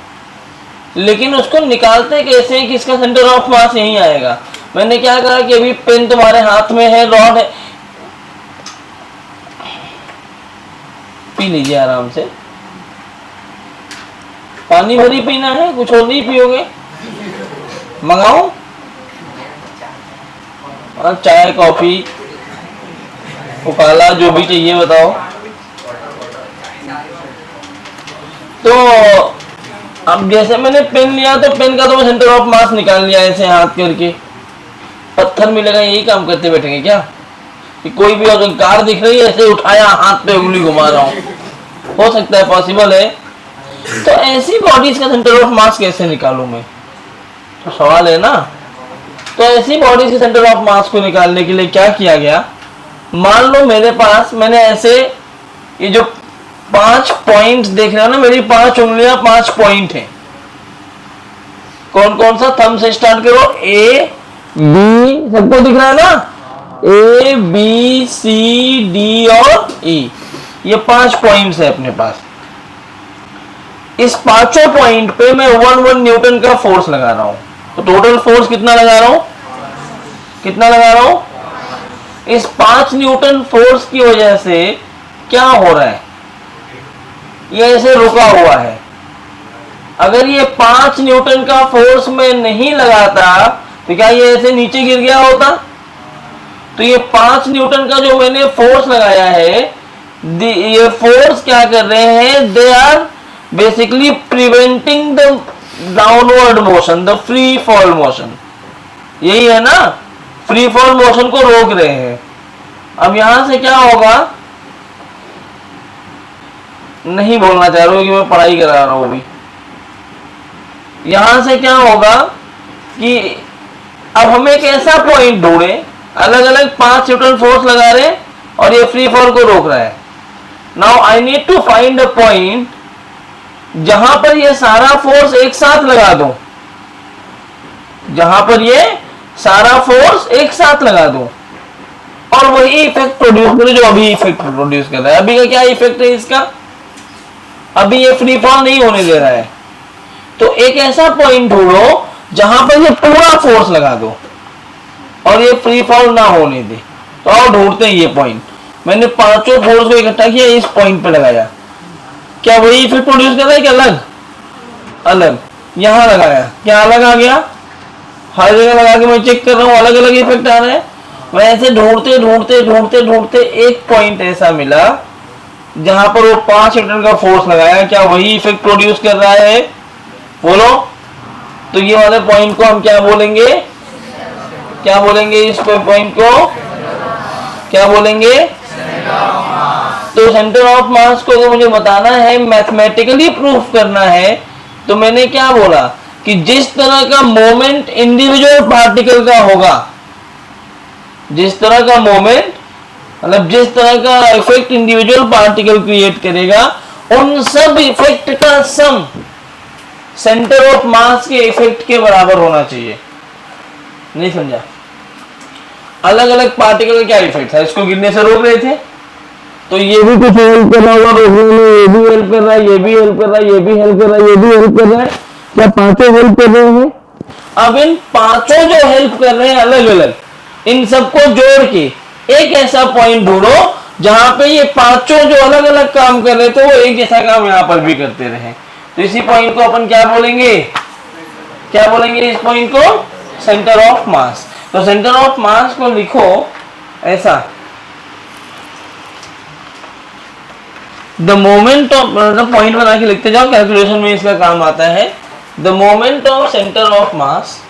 लेकिन उसको निकालते कैसे हैं कि इसका सेंटर ऑफ मास यहीं आएगा। मैंने क्या कहा कि अभी पेन तुम्हारे हाथ में है, रॉड है, पी लीजिए आराम से, पानी भरी पीना है, कुछ और नहीं पियोगे, मंगाओ और चाय कॉफी उकाला जो भी चाहिए बताओ। तो अब जैसे मैंने पेन लिया तो पेन का तो मैं सेंटर ऑफ मास निकाल लिया ऐसे हाथ करके। पत्थर मिलेगा यही काम करते बैठेंगे क्या कि कोई भी अगर कार दिख रही है ऐसे उठाया हाथ पे उंगली घुमा रहा हूं, हो सकता है, पॉसिबल है। तो ऐसी बॉडीज का सेंटर ऑफ मास कैसे निकालूं मैं, तो सवाल है ना। तो ऐसी बॉडीज के सेंटर ऑफ मास को निकालने के लिए क्या किया गया, मान लो मेरे पास मैंने ऐसे ये जो 5 पॉइंट्स देख रहे हो ना, मेरी 5 उंगलियां 5 पॉइंट हैं। कौन कौन सा, थंब से स्टार्ट करो, ए बी, सबको दिख रहा है ना, ए बी सी डी और ई, ये 5 पॉइंट्स है अपने पास। इस पांचों पॉइंट पे मैं 1 न्यूटन का फोर्स लगा रहा हूं। तो टोटल फोर्स कितना लगा रहा हूं, कितना लगा रहा हूं, इस 5 न्यूटन फोर्स की वजह से क्या हो रहा है, ये ऐसे रुका हुआ है। अगर ये 5 न्यूटन का फोर्स मैं नहीं लगाता तो क्या ये ऐसे नीचे गिर गया होता। तो ये 5 न्यूटन का जो मैंने फोर्स लगाया है, ये फोर्स क्या कर रहे हैं, they are basically preventing the downward motion, the free fall motion, यही है ना, फ्री फॉल मोशन को रोक रहे हैं। अब यहां से क्या होगा, नहीं बोलना चाह रहा हूं कि मैं पढ़ाई करा रहा हूं अभी। यहां से क्या होगा कि अब हमें एक ऐसा पॉइंट ढूंढे, अलग अलग 5 न्यूटन फोर्स लगा रहे और ये फ्री फॉल को रोक रहा है। Now I need to find a point जहां पर ये सारा फोर्स एक साथ लगा दूं, जहां पर ये सारा फोर्स एक साथ लगा दूं और वही इफेक्ट प्रोड्यूस करे जो अभी इफेक्ट प्रोड्यूस कर रहा है। अभी का क्या इफेक्ट है इसका, अभी ये फ्री फॉल नहीं होने दे रहा है। तो एक ऐसा पॉइंट ढूंढो जहां पर ये पूरा फोर्स लगा दो और ये फ्री फॉल ना होने दे। तो आओ ढूंढते हैं ये पॉइंट। मैंने पांचों फोर्स को इकट्ठा किया, इस पॉइंट पे लगाया, क्या वही इफेक्ट प्रोड्यूस कर रहा है कि अलग अलग, यहां लगाया, क्या अलग आ गया, हर जगह लगा के मैं चेक कर रहा हूं, अलग अलग इफेक्ट आ रहे हैं। मैं ऐसे ढूंढते ढूंढते ढूंढते ढूंढते एक पॉइंट ऐसा मिला जहां पर वो 5 न्यूटन का फोर्स लगाया, क्या वही इफेक्ट प्रोड्यूस कर रहा है, बोलो। तो ये वाले पॉइंट को हम क्या बोलेंगे, क्या बोलेंगे, इस पॉइंट को क्या बोलेंगे, तो सेंटर ऑफ मास को अगर मुझे बताना है, मैथमेटिकली प्रूफ करना है, तो मैंने क्या बोला कि जिस तरह का मोमेंट इंडिविजुअल पार्टिकल का होगा, जिस तरह का मोमेंट मतलब जिस तरह का इफेक्ट इंडिविजुअल पार्टिकल क्रिएट करेगा, उन सब इफेक्ट का सम सेंटर ऑफ मास के इफेक्ट के बराबर होना चाहिए। नहीं समझा, अलग अलग पार्टिकल का क्या इफेक्ट है, इसको गिरने से रोक रहे थे, तो ये भी कुछ हेल्प कर रहा होगा रोकने में, ये भी हेल्प कर रहा है, ये भी हेल्प कर रहा है, ये भी हेल्प कर रहा है, ये भी हेल्प कर रहा है, क्या पांचों हेल्प कर रहे हैं। अब इन पांचों जो हेल्प कर रहे हैं अलग अलग, इन सबको जोड़ के एक ऐसा पॉइंट ढूंढो जहां पे ये पांचों जो अलग अलग काम कर रहे थे वो एक जैसा काम यहां पर भी करते रहे। तो इसी पॉइंट को अपन क्या बोलेंगे, क्या बोलेंगे, इस पॉइंट को सेंटर ऑफ मास। तो सेंटर ऑफ मास को लिखो ऐसा, द मोमेंट ऑफ, पॉइंट बना के लिखते जाओ, कैलकुलेशन में इसका काम आता है। The moment of centre of mass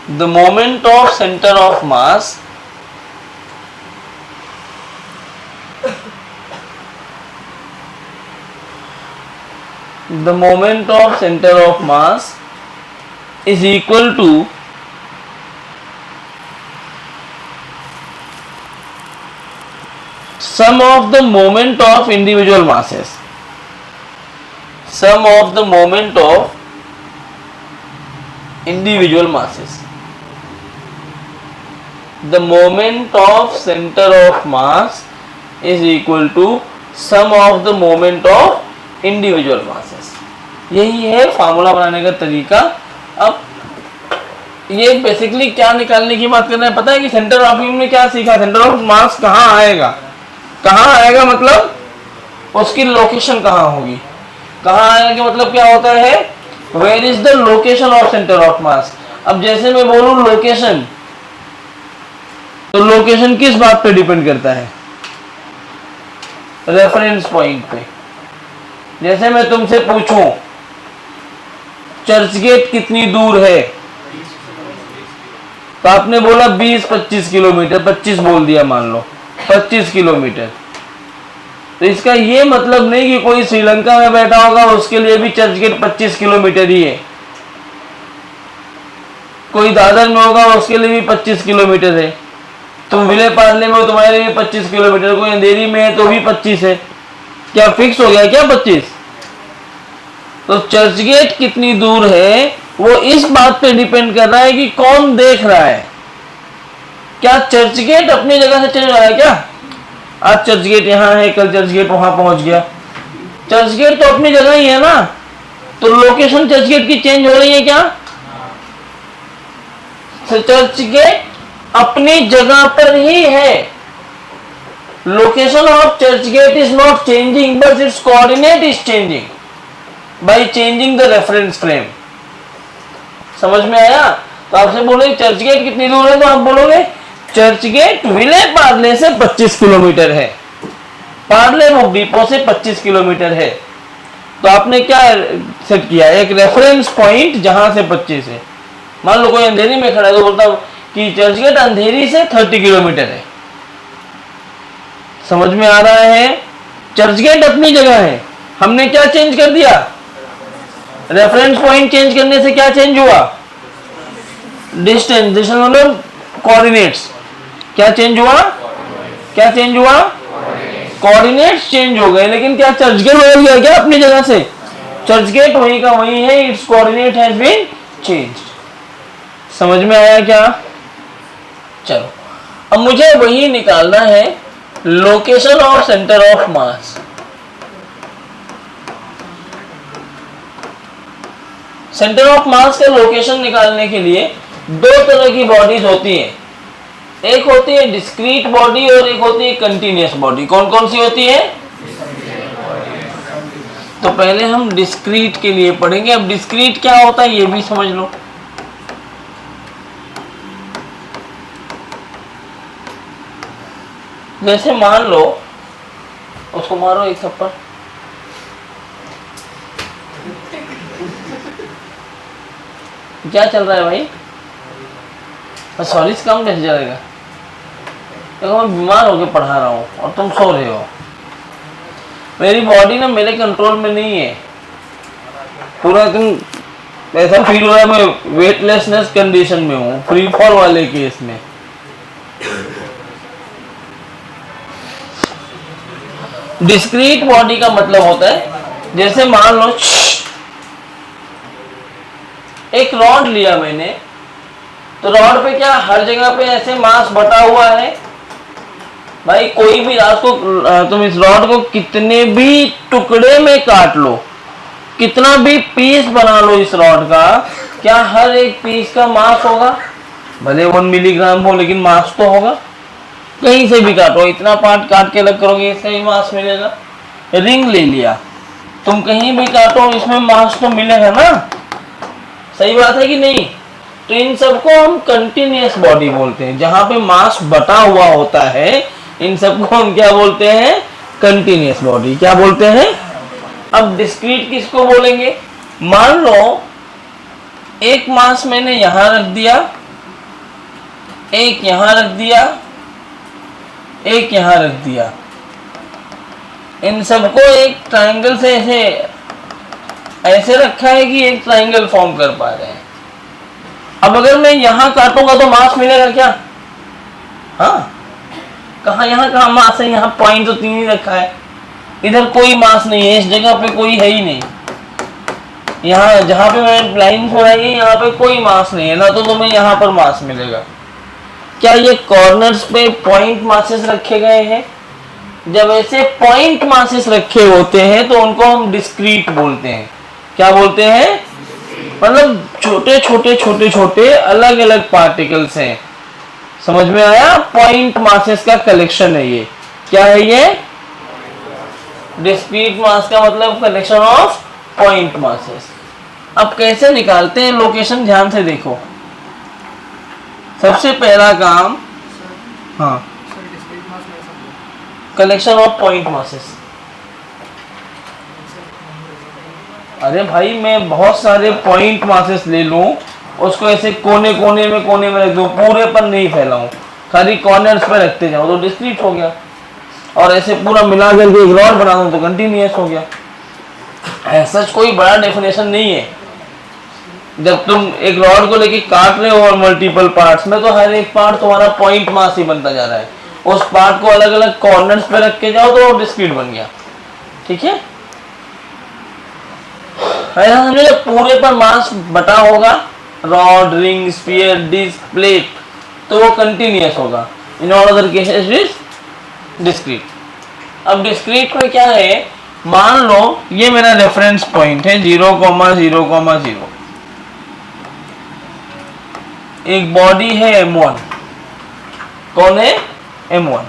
the moment of center of mass the moment of center of mass is equal to sum of the moment of individual masses, sum of the moment of individual masses। The moment of centre of mass is equal to sum of the moment of individual masses. यही है formula बनाने का तरीका। अब ये basically क्या निकालने की बात कर रहे हैं पता है कि सेंटर ऑफ में क्या सीखा, सेंटर ऑफ मास कहाँ आएगा, कहाँ आएगा मतलब उसकी लोकेशन कहाँ होगी, कहाँ आएगा मतलब क्या होता है, where is the location of centre of mass. अब जैसे मैं बोलूं लोकेशन, तो लोकेशन किस बात पे डिपेंड करता है, रेफरेंस पॉइंट पे। जैसे मैं तुमसे पूछूं चर्चगेट कितनी दूर है, तो आपने बोला 20-25 किलोमीटर, 25 बोल दिया मान लो 25 किलोमीटर। तो इसका ये मतलब नहीं कि कोई श्रीलंका में बैठा होगा उसके लिए भी चर्चगेट 25 किलोमीटर ही है, कोई दादर में होगा उसके लिए भी 25 किलोमीटर है, तुम विले पार्ले में हो तुम्हारे लिए 25 किलोमीटर, कोई अंधेरी में है तो भी 25 है। क्या फिक्स हो गया क्या 25? तो चर्चगेट कितनी दूर है वो इस बात पे डिपेंड कर रहा है कि कौन देख रहा है। क्या चर्चगेट अपनी जगह से चल रहा है क्या, आज चर्चगेट यहाँ है कल चर्चगेट वहां पहुंच गया, चर्चगेट तो अपनी जगह ही है ना, तो लोकेशन चर्चगेट की चेंज हो रही है क्या? चर्चगेट अपनी जगह पर ही है, location of Churchgate is not changing but it's coordinate is changing by changing the reference frame. समझ में आया? तो आपसे बोले चर्चगेट कितनी दूर है, तो आप बोलोगे चर्चगेट विले पार्ले से 25 किलोमीटर है, पार्ले बुक डिपो से 25 किलोमीटर है। तो आपने क्या सेट किया, एक रेफरेंस पॉइंट जहां से 25 है। मान लो कोई अंधेरी में खड़ा है तो बोलता कि चर्चगेट अंधेरी से 30 किलोमीटर है। समझ में आ रहा है? चर्चगेट अपनी जगह है, हमने क्या चेंज कर दिया, रेफरेंस पॉइंट चेंज करने से क्या चेंज हुआ, डिस्टेंस, डिस्टेंस मतलब कोऑर्डिनेट्स। क्या चेंज हुआ, क्या चेंज हुआ, कोऑर्डिनेट्स चेंज हो गए, लेकिन क्या चर्चगेट बदल गया क्या अपनी जगह से? चर्चगेट वही का वही है, its coordinate has been changed. समझ में आया क्या? चलो अब मुझे वही निकालना है, location of centre of mass. Centre of मास का लोकेशन निकालने के लिए दो तरह की बॉडीज होती हैं, एक होती है डिस्क्रीट बॉडी और एक होती है कंटीन्यूअस बॉडी। कौन कौन सी होती है? तो पहले हम डिस्क्रीट के लिए पढ़ेंगे। अब डिस्क्रीट क्या होता है ये भी समझ लो। जैसे मान लो, उसको मारो एक थप्पड़, क्या चल रहा है भाई? सॉरी से काम कैसे चलेगा? देखो मैं बीमार होकर पढ़ा रहा हूँ और तुम सो रहे हो, मेरी बॉडी ना मेरे कंट्रोल में नहीं है, पूरा तुम ऐसा फील हो रहा है मैं वेटलेसनेस कंडीशन में हूँ, फ्री फॉल वाले केस में। डिस्क्रीट बॉडी का मतलब होता है, जैसे मान लो एक रॉड लिया मैंने, तो रॉड पे क्या हर जगह पे ऐसे मास बटा हुआ है भाई। कोई भी रात को तुम इस रॉड को कितने भी टुकड़े में काट लो, कितना भी पीस बना लो इस रॉड का, क्या हर एक पीस का मास होगा? भले 1 मिलीग्राम हो लेकिन मास तो होगा। कहीं से भी काटो, इतना पार्ट काट के अलग करोगे इससे भी मास मिलेगा। रिंग ले लिया, तुम कहीं भी काटो इसमें मास तो मिलेगा ना, सही बात है कि नहीं? तो इन सबको हम कंटिन्यूअस बॉडी बोलते हैं, जहां पे मास बटा हुआ होता है, इन सबको हम क्या बोलते हैं? Continuous body. क्या बोलते हैं? अब डिस्क्रीट किसको बोलेंगे? मान लो एक मास मैंने यहां रख दिया, एक यहां रख दिया, एक यहां रख दिया, इन सबको एक ट्रायंगल से ऐसे रखा है कि एक ट्रायंगल फॉर्म कर पा रहे हैं। अब अगर मैं यहां काटूंगा तो मास मिलेगा क्या? हाँ, कहा यहाँ कहा मास है, यहाँ पॉइंट तो 3 ही रखा है, इधर कोई मास नहीं है, इस जगह पे कोई है ही नहीं। यहाँ जहां पे मैंने लाइन बनाई है यहाँ पे कोई मास नहीं है ना, तो तुम्हें यहाँ पर मास मिलेगा। क्या ये कॉर्नर्स पे पॉइंट मासेस रखे गए हैं? जब ऐसे पॉइंट मासेस रखे होते हैं तो उनको हम डिस्क्रीट बोलते हैं। क्या बोलते हैं? मतलब छोटे छोटे छोटे छोटे अलग अलग पार्टिकल्स हैं। समझ में आया? पॉइंट मासेस का कलेक्शन है ये। क्या है ये? डिस्क्रीट मास का मतलब कलेक्शन ऑफ पॉइंट मासेस। अब कैसे निकालते हैं लोकेशन, ध्यान से देखो। सबसे पहला काम, हाँ, कलेक्शन ऑफ पॉइंट मासेस। अरे भाई मैं बहुत सारे पॉइंट मासेस ले लूं, उसको ऐसे कोने कोने में रख दूं, पूरे पर नहीं फैलाऊं, खाली कॉर्नर्स पे रखते जाओ तो डिस्क्रीट हो गया। और ऐसे पूरा मिला करके एक रॉड बना दूं तो कंटिन्यूअस हो गया। ऐसा कोई बड़ा डेफिनेशन नहीं है। जब तुम एक रॉड को लेके काट रहे हो और मल्टीपल पार्ट्स में, तो हर एक पार्ट तुम्हारा पॉइंट मास ही बनता जा रहा है। उस पार्ट को अलग अलग कॉर्नर्स पे रख के जाओ तो डिस्क्रीट बन गया। ठीक है? ऐसा समझो जब पूरे पर मास बटा होगा, rod, ring, sphere, disc, plate, तो वो कंटिन्यूअस होगा। In all other cases it is discrete. अब डिस्क्रीट में क्या है, मान लो ये मेरा रेफरेंस पॉइंट है 0,0,0। एक बॉडी है M1। कौन है? M1।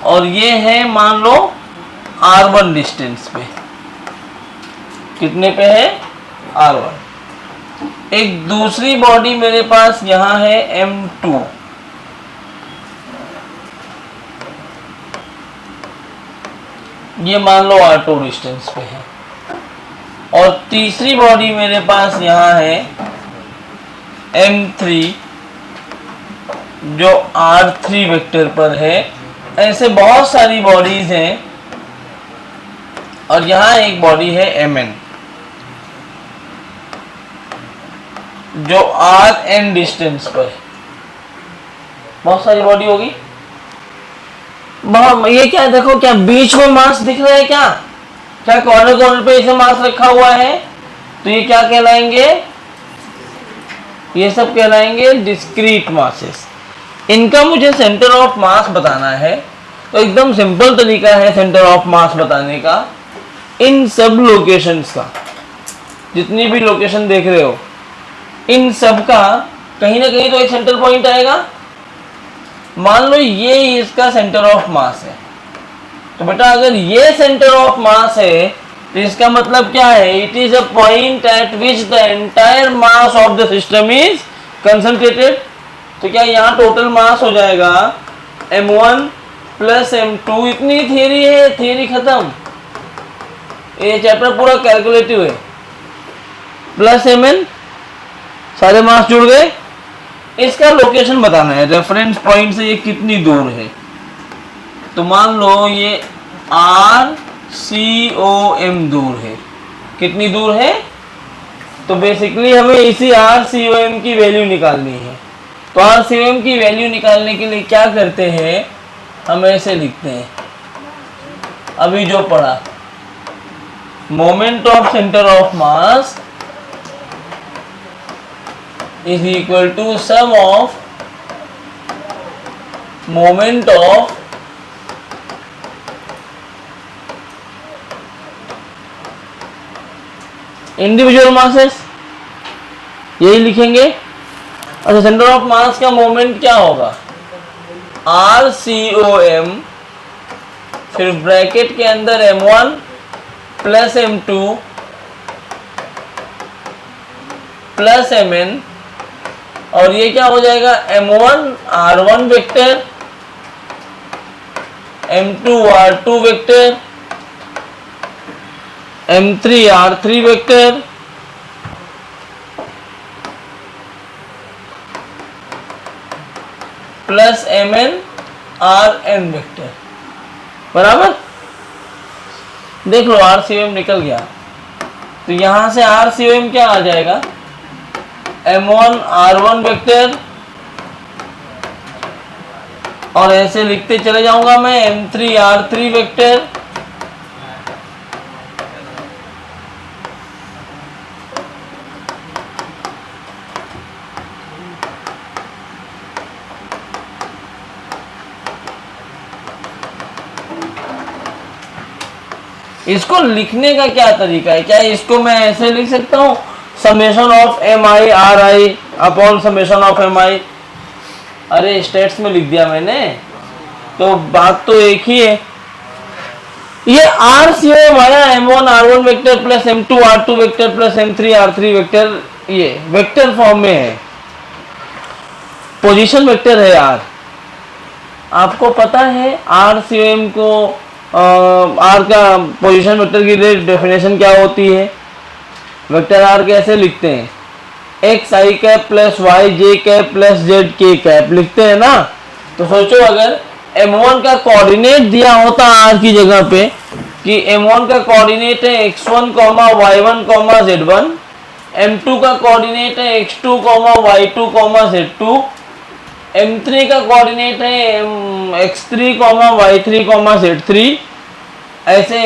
और ये है मान लो R1 डिस्टेंस पे। कितने पे है? R1। एक दूसरी बॉडी मेरे पास यहां है M2। ये मान लो R2 डिस्टेंस पे है। और तीसरी बॉडी मेरे पास यहां है M3 जो R3 वेक्टर पर है। ऐसे बहुत सारी बॉडीज हैं। और यहां एक बॉडी है Mn जो Rn डिस्टेंस पर है। बहुत सारी बॉडी होगी। ये क्या देखो, क्या बीच में मास दिख रहा है? क्या क्या कॉर्नर कॉर्नर पे इसे मास रखा हुआ है? तो ये क्या कहलाएंगे? ये सब कहलाएंगे डिस्क्रीट मासेस। इनका मुझे सेंटर ऑफ मास बताना है, तो एकदम सिंपल तरीका है सेंटर ऑफ मास बताने का। इन सब लोकेशंस का, जितनी भी लोकेशन देख रहे हो, इन सब का कहीं ना कहीं तो एक सेंटर पॉइंट आएगा। मान लो ये इसका सेंटर ऑफ मास है, तो बेटा अगर ये सेंटर ऑफ मास है तो इसका मतलब क्या है? It is a point at which the entire mass of the system is concentrated. तो क्या यहाँ टोटल मास हो जाएगा M1 प्लस M2। इतनी थियरी है, थियरी खत्म। ये चैप्टर पूरा कैलकुलेटिव है। प्लस Mn, सारे मास जुड़ गए। इसका लोकेशन बताना है, रेफरेंस पॉइंट से ये कितनी दूर है। तो मान लो ये RCOM दूर है। कितनी दूर है? तो बेसिकली हमें इसी RCOM की वैल्यू निकालनी है। तो RCOM की वैल्यू निकालने के लिए क्या करते हैं, हम ऐसे लिखते हैं अभी जो पढ़ा, moment of centre of mass is equal to sum of moment of individual masses. यही लिखेंगे। अच्छा, सेंटर ऑफ मास का मोमेंट क्या होगा? RCOM, फिर ब्रैकेट के अंदर M1 plus M2 plus Mn, और ये क्या हो जाएगा? M1 R1 vector, M2 R2 vector, M3 R3 vector, plus Mn Rn vector. बराबर? देख लो RCOM निकल गया। तो यहां से RCOM क्या आ जाएगा? M1 R1 वेक्टर, और ऐसे लिखते चले जाऊंगा मैं M3 R3 वेक्टर, इसको लिखने का क्या तरीका है? क्या इसको मैं ऐसे लिख सकता हूँ, summation of M I R I upon summation of M I? अरे स्टेट्स में लिख दिया मैंने, तो बात तो एक ही है। ये आर सी एम आया m1 r1 vector plus m2 r2 vector plus m3 r3 vector, ये वेक्टर फॉर्म में है, पोजीशन वेक्टर है आर। आपको पता है आर सी एम को आर का पोजीशन वेक्टर की डेफिनेशन क्या होती है? वेक्टर आर कैसे लिखते हैं? एक्स आई कैप प्लस वाई जे कैप प्लस जेड के कैप लिखते हैं ना। तो सोचो अगर m1 का कोऑर्डिनेट दिया होता आर की जगह पे कि m1 का कोऑर्डिनेट है x1, y1, z1, m2 का कोऑर्डिनेट है x2, y2, z2, m3 का कोऑर्डिनेट है x3, y3, z3, ऐसे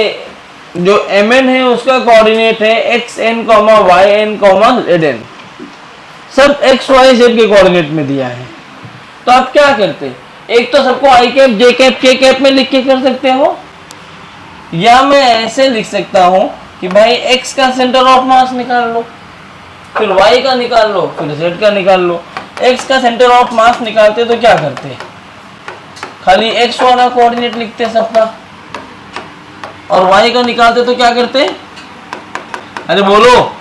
जो mn है उसका कोऑर्डिनेट है xn, yn, zn, सब x y z के कोऑर्डिनेट में दिया है। तो आप क्या करते? एक तो सबको आई कैप जे कैप के कैप में लिख के कर सकते हो, या मैं ऐसे लिख सकता हूं कि भाई x का सेंटर ऑफ मास निकाल लो, फिर y का निकाल लो, फिर z का निकाल लो। x का सेंटर ऑफ मास निकालते तो क्या करते? खाली x वाला कोऑर्डिनेट लिखते सबका, और y का निकालते तो क्या करते? अरे बोलो,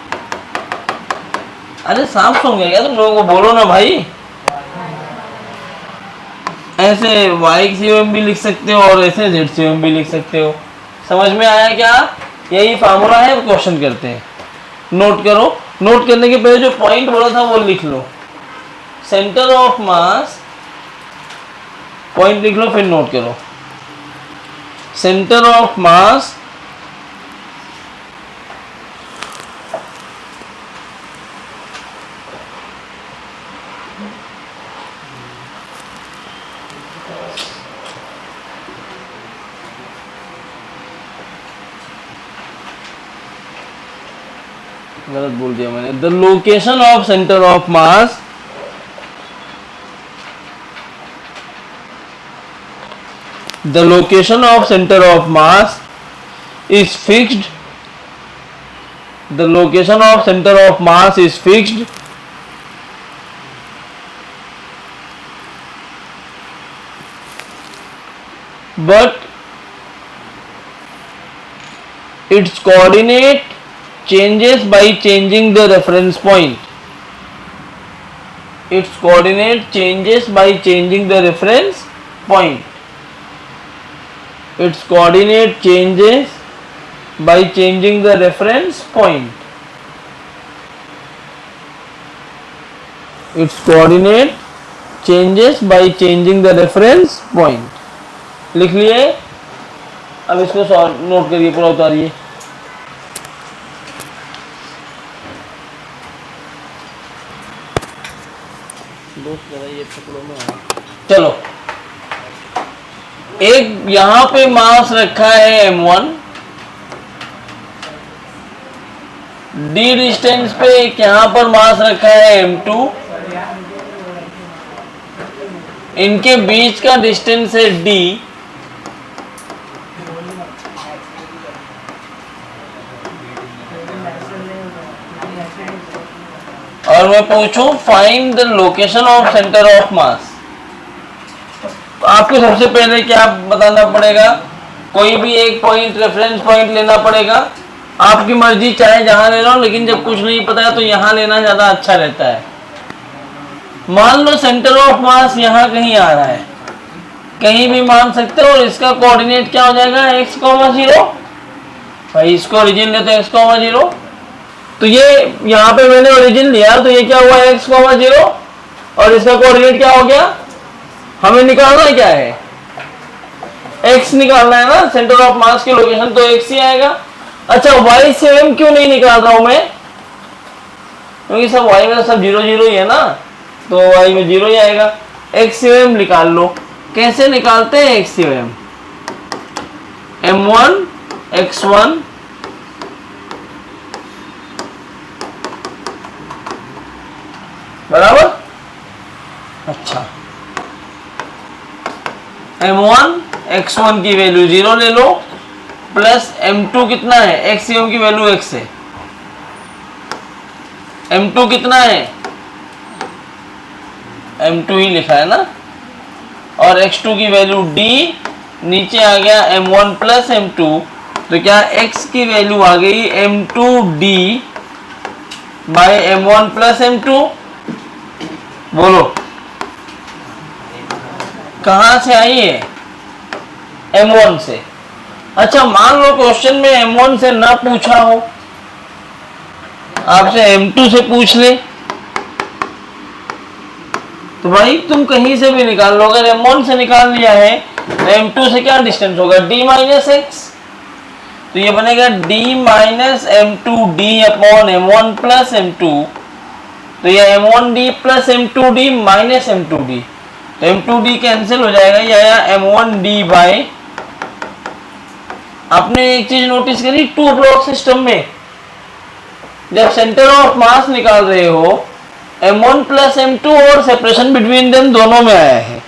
अरे सांप सो गया क्या तुम लोगों को? बोलो ना भाई। ऐसे y सी भी लिख सकते हो और ऐसे z सी भी लिख सकते हो। समझ में आया क्या? यही फार्मूला है, क्वेश्चन करते हैं। नोट करो, नोट करने के पहले जो पॉइंट बोला था वो लिख लो, सेंटर ऑफ मास, पॉइंट लिख लो फिर नोट करो। सेंटर ऑफ मास गलत बोल दिया मैंने। The location of centre of mass the location of center of mass is fixed, the location of center of mass is fixed but its coordinate changes by changing the reference point. Its coordinate changes by changing the reference point. Its coordinate changes by changing the reference point. Its coordinate changes by changing the reference point. लिख लिए? अब इसको note करिए, पूरा उतारिए। चलो, एक यहां पे मास रखा है m1, d डिस्टेंस पे एक यहां पर मास रखा है m2, इनके बीच का डिस्टेंस है d, और मैं पूछूं find the location of centre of मास। तो आपको सबसे पहले क्या बताना पड़ेगा? कोई भी एक पॉइंट, रेफरेंस पॉइंट लेना पड़ेगा। आपकी मर्जी, चाहे जहां ले लो, लेकिन जब कुछ नहीं पता है तो यहां लेना ज्यादा अच्छा रहता है। मान लो सेंटर ऑफ मास यहां कहीं आ रहा है, कहीं भी मान सकते हो, और इसका कोऑर्डिनेट क्या हो जाएगा? x, 0। भाई इसको ओरिजिन ले तो x, 0, तो ये यहाँ पे मैंने ओरिजिन लिया, तो ये क्या हुआ? x, 0, और इसका कोऑर्डिनेट क्या हो गया? हमें निकालना क्या है? x निकालना है ना, सेंटर ऑफ मास की लोकेशन, तो x ही आएगा। अच्छा, y से m क्यों नहीं निकाल रहा हूं मैं? क्योंकि सब y में सब 0 0 ही है ना, तो y में 0 ही आएगा। x से m निकाल लो। कैसे निकालते हैं x से m? m1 x1 बराबर। अच्छा, m1 x1 की वैल्यू 0 ले लो, प्लस m2 कितना है, एक्स की वैल्यू x है, m2 कितना है, m2 ही लिखा है ना, और x2 की वैल्यू d, नीचे आ गया m1 प्लस m2, तो क्या x की वैल्यू आ गई m2d bye m1 plus m2। बोलो कहां से आई है, m1 से। अच्छा मान लो क्वेश्चन में m1 से ना पूछा हो, आपसे m2 से पूछ ले, तो भाई तुम कहीं से भी निकाल लो। अगर m1 से निकाल लिया है तो m2 से क्या डिस्टेंस होगा, d माइनस एक्स, तो ये बनेगा d minus m2d upon m1 plus m2, तो ये m1d plus m2d minus m2d, तो m2d कैंसिल हो जाएगा, ये आया m1d बाय, आपने एक चीज नोटिस करी, टू ब्लॉक सिस्टम में जब सेंटर ऑफ मास निकाल रहे हो m1 प्लस m2 और सेपरेशन बिटवीन देम दोनों में आया है।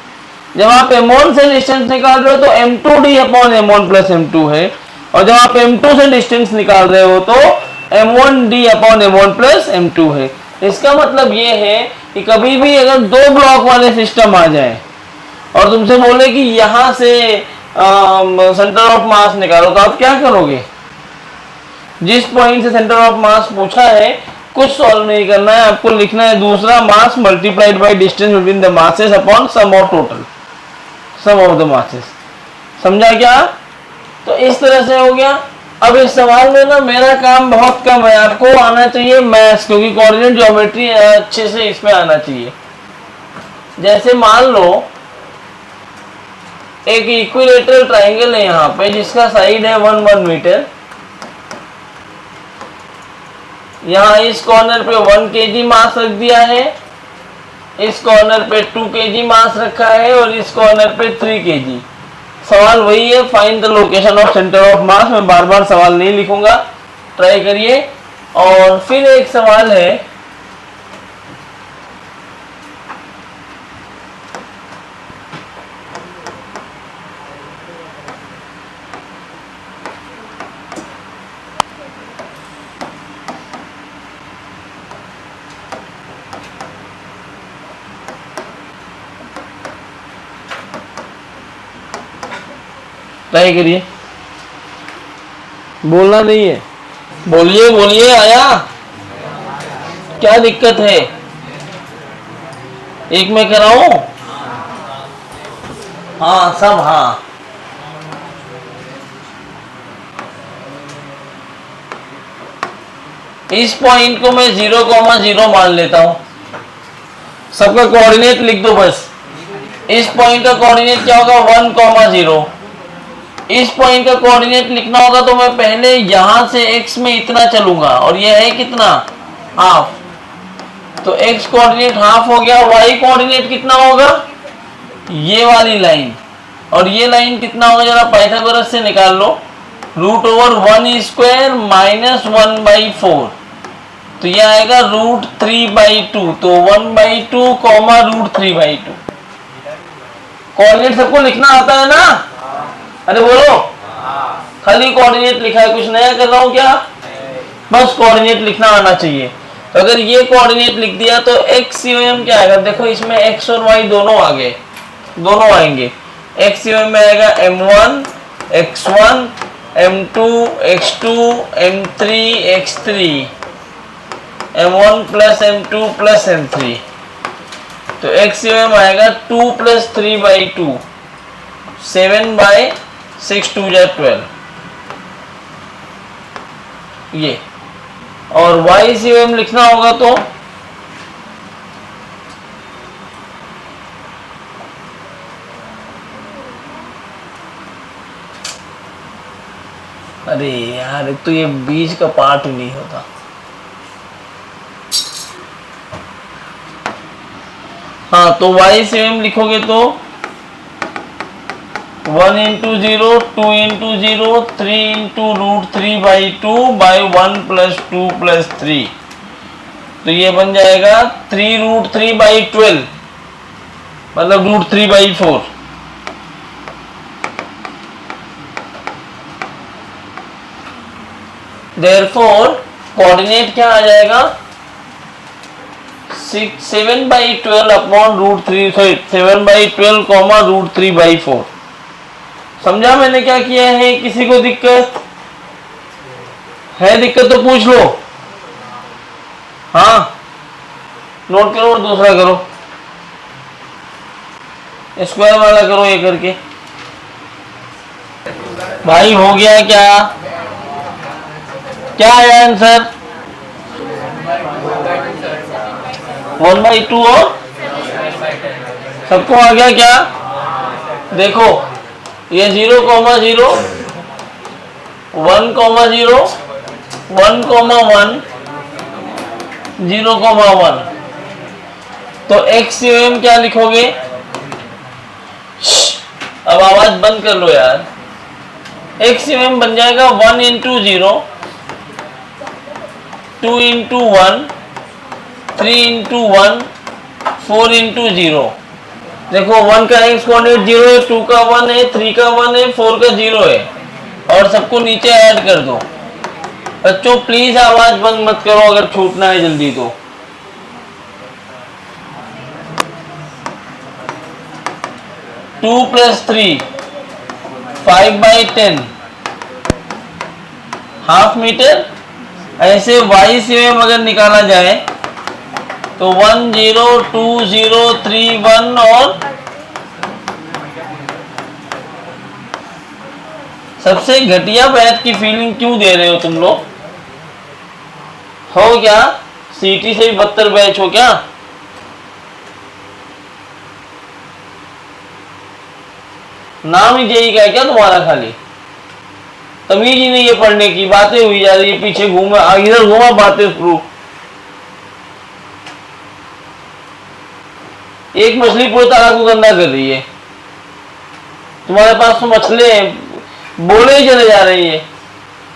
जब आप m1 से डिस्टेंस निकाल रहे हो तो m2d upon m1 plus m2 है, और जब आप m2 से डिस्टेंस निकाल रहे हो तो m1d upon m1 plus m2 है। इसका मतलब ये है कि कभी भी अगर दो ब्लॉक वाले सिस्टम आ जाए और तुमसे बोले कि यहां से सेंटर ऑफ मास निकालो, तो आप क्या करोगे, जिस पॉइंट से सेंटर ऑफ मास पूछा है कुछ सॉल्व नहीं करना है, आपको लिखना है दूसरा mass multiplied by distance between the masses upon sum of total, sum of the masses. समझा क्या, तो इस तरह से हो गया। अब इस सवाल में ना मेरा काम बहुत कम है, आपको आना चाहिए मैथ्स, क्योंकि कोऑर्डिनेट ज्योमेट्री अच्छे से इसमें आना चाहिए। जैसे मान लो एक इक्विलेटरल ट्राइंगल है यहाँ पे, जिसका साइड है 1 मीटर, यहाँ इस कॉर्नर पे 1 kg मास रख दिया है, इस कॉर्नर पे 2 kg मास रखा है, और इस कॉर्नर पे 3 kg। सवाल वही है, find the location of centre of मास। मैं बार बार सवाल नहीं लिखूंगा, ट्राई करिए। और फिर एक सवाल है, ट्राई करिए, बोलना नहीं है, बोलिए बोलिए, आया क्या दिक्कत है, एक में कराऊं, हाँ सब, हाँ इस पॉइंट को मैं 0,0 मान लेता हूं, सबका कोऑर्डिनेट लिख दो बस। इस पॉइंट का कोऑर्डिनेट क्या होगा, 1,0। इस पॉइंट का कोऑर्डिनेट लिखना होगा तो मैं पहले यहां से x में इतना चलूंगा, और ये है कितना, हाफ, तो x कोऑर्डिनेट हाफ हो गया। y कोऑर्डिनेट कितना होगा, ये वाली लाइन, और ये लाइन कितना होगा, जरा पाइथागोरस से निकाल लो, √1² माइनस 1/4, तो ये आएगा √3/2, तो 1/2 कॉमा √3/2। कोऑर्डिनेट सबको लिखना आता है ना, अरे बोलो, खाली कोऑर्डिनेट लिखा है, कुछ नया कर रहा हूं क्या, बस कोऑर्डिनेट लिखना आना चाहिए। तो अगर ये कोऑर्डिनेट लिख दिया तो x UM क्या आएगा, देखो इसमें x और y दोनों आ गए, दोनों आएंगे। x UM में आएगा m1 x1 m2 x2 m3 x3 m1 plus m2 plus m3, तो x UM आएगा 2 प्लस 3/2, 7/6 2 जा 12, ये। और y COM लिखना होगा तो अरे यार, तो ये बीच का पार्ट नहीं होता, हाँ, तो y COM लिखोगे तो 1 into 0 2 into 0 3 into √3/2 by 1 plus 2 plus 3, तो ये बन जाएगा 3√3/12, मतलब √3/4। देयरफॉर कोऑर्डिनेट क्या आ जाएगा 7/12 अपॉन √3 सॉरी 7/12 कॉमा √3/4। समझा मैंने क्या किया है? किसी को दिक्कत है? दिक्कत तो पूछ लो। हाँ नोट करो और दूसरा करो, स्क्वायर वाला करो ये करके। भाई हो गया क्या? क्या आया आंसर? 1/2 और सबको आ गया क्या? देखो ये 0,0 1,0 1,1 0,1 तो XUM क्या लिखोगे? अब आवाज बंद कर लो यार। XUM बन जाएगा 1 × 0 2 × 1 3 × 1 4 × 0। देखो 1 का x कोऑर्डिनेट 0 है, 2 का 1 है, 3 का 1 है, 4 का 0 है और सबको नीचे ऐड कर दो। बच्चों प्लीज आवाज बंद मत करो अगर छूटना है जल्दी तो। Two plus 3 5/10 half metre. ऐसे YCM अगर निकाला जाए तो 1 0 2 0 3 1 और सबसे घटिया बैच की फीलिंग क्यों दे रहे हो तुम लोग? हो क्या सीटी से भी बदतर बैच हो क्या? नाम ही जेई का है क्या तुम्हारा? खाली तमीज ही नहीं है पढ़ने की, बातें हुई जा रही है, पीछे घूमा इधर घूमा बातें शुरू। एक मछली पूरे तालाब को गंदा कर रही है, तुम्हारे पास तो मछली बोले ही चले जा रही है,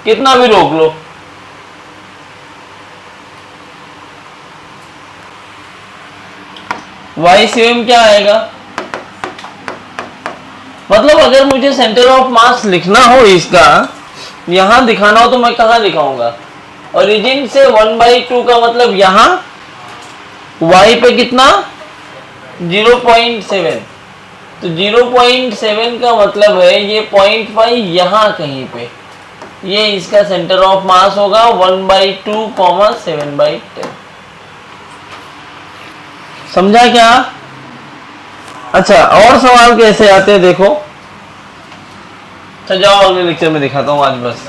कितना भी रोक लो। YCM क्या आएगा? मतलब अगर मुझे सेंटर ऑफ मास लिखना हो इसका यहां दिखाना हो तो मैं कहां दिखाऊंगा? ओरिजिन से 1/2 का मतलब यहां y पे कितना 0.7 तो 0.7 का मतलब है ये 0.5 यहां कहीं पे, ये इसका सेंटर ऑफ मास होगा 1/2 7/10। समझा क्या? अच्छा और सवाल कैसे आते हैं देखो। तो जाओ अगले लेक्चर में दिखाता हूँ आज बस।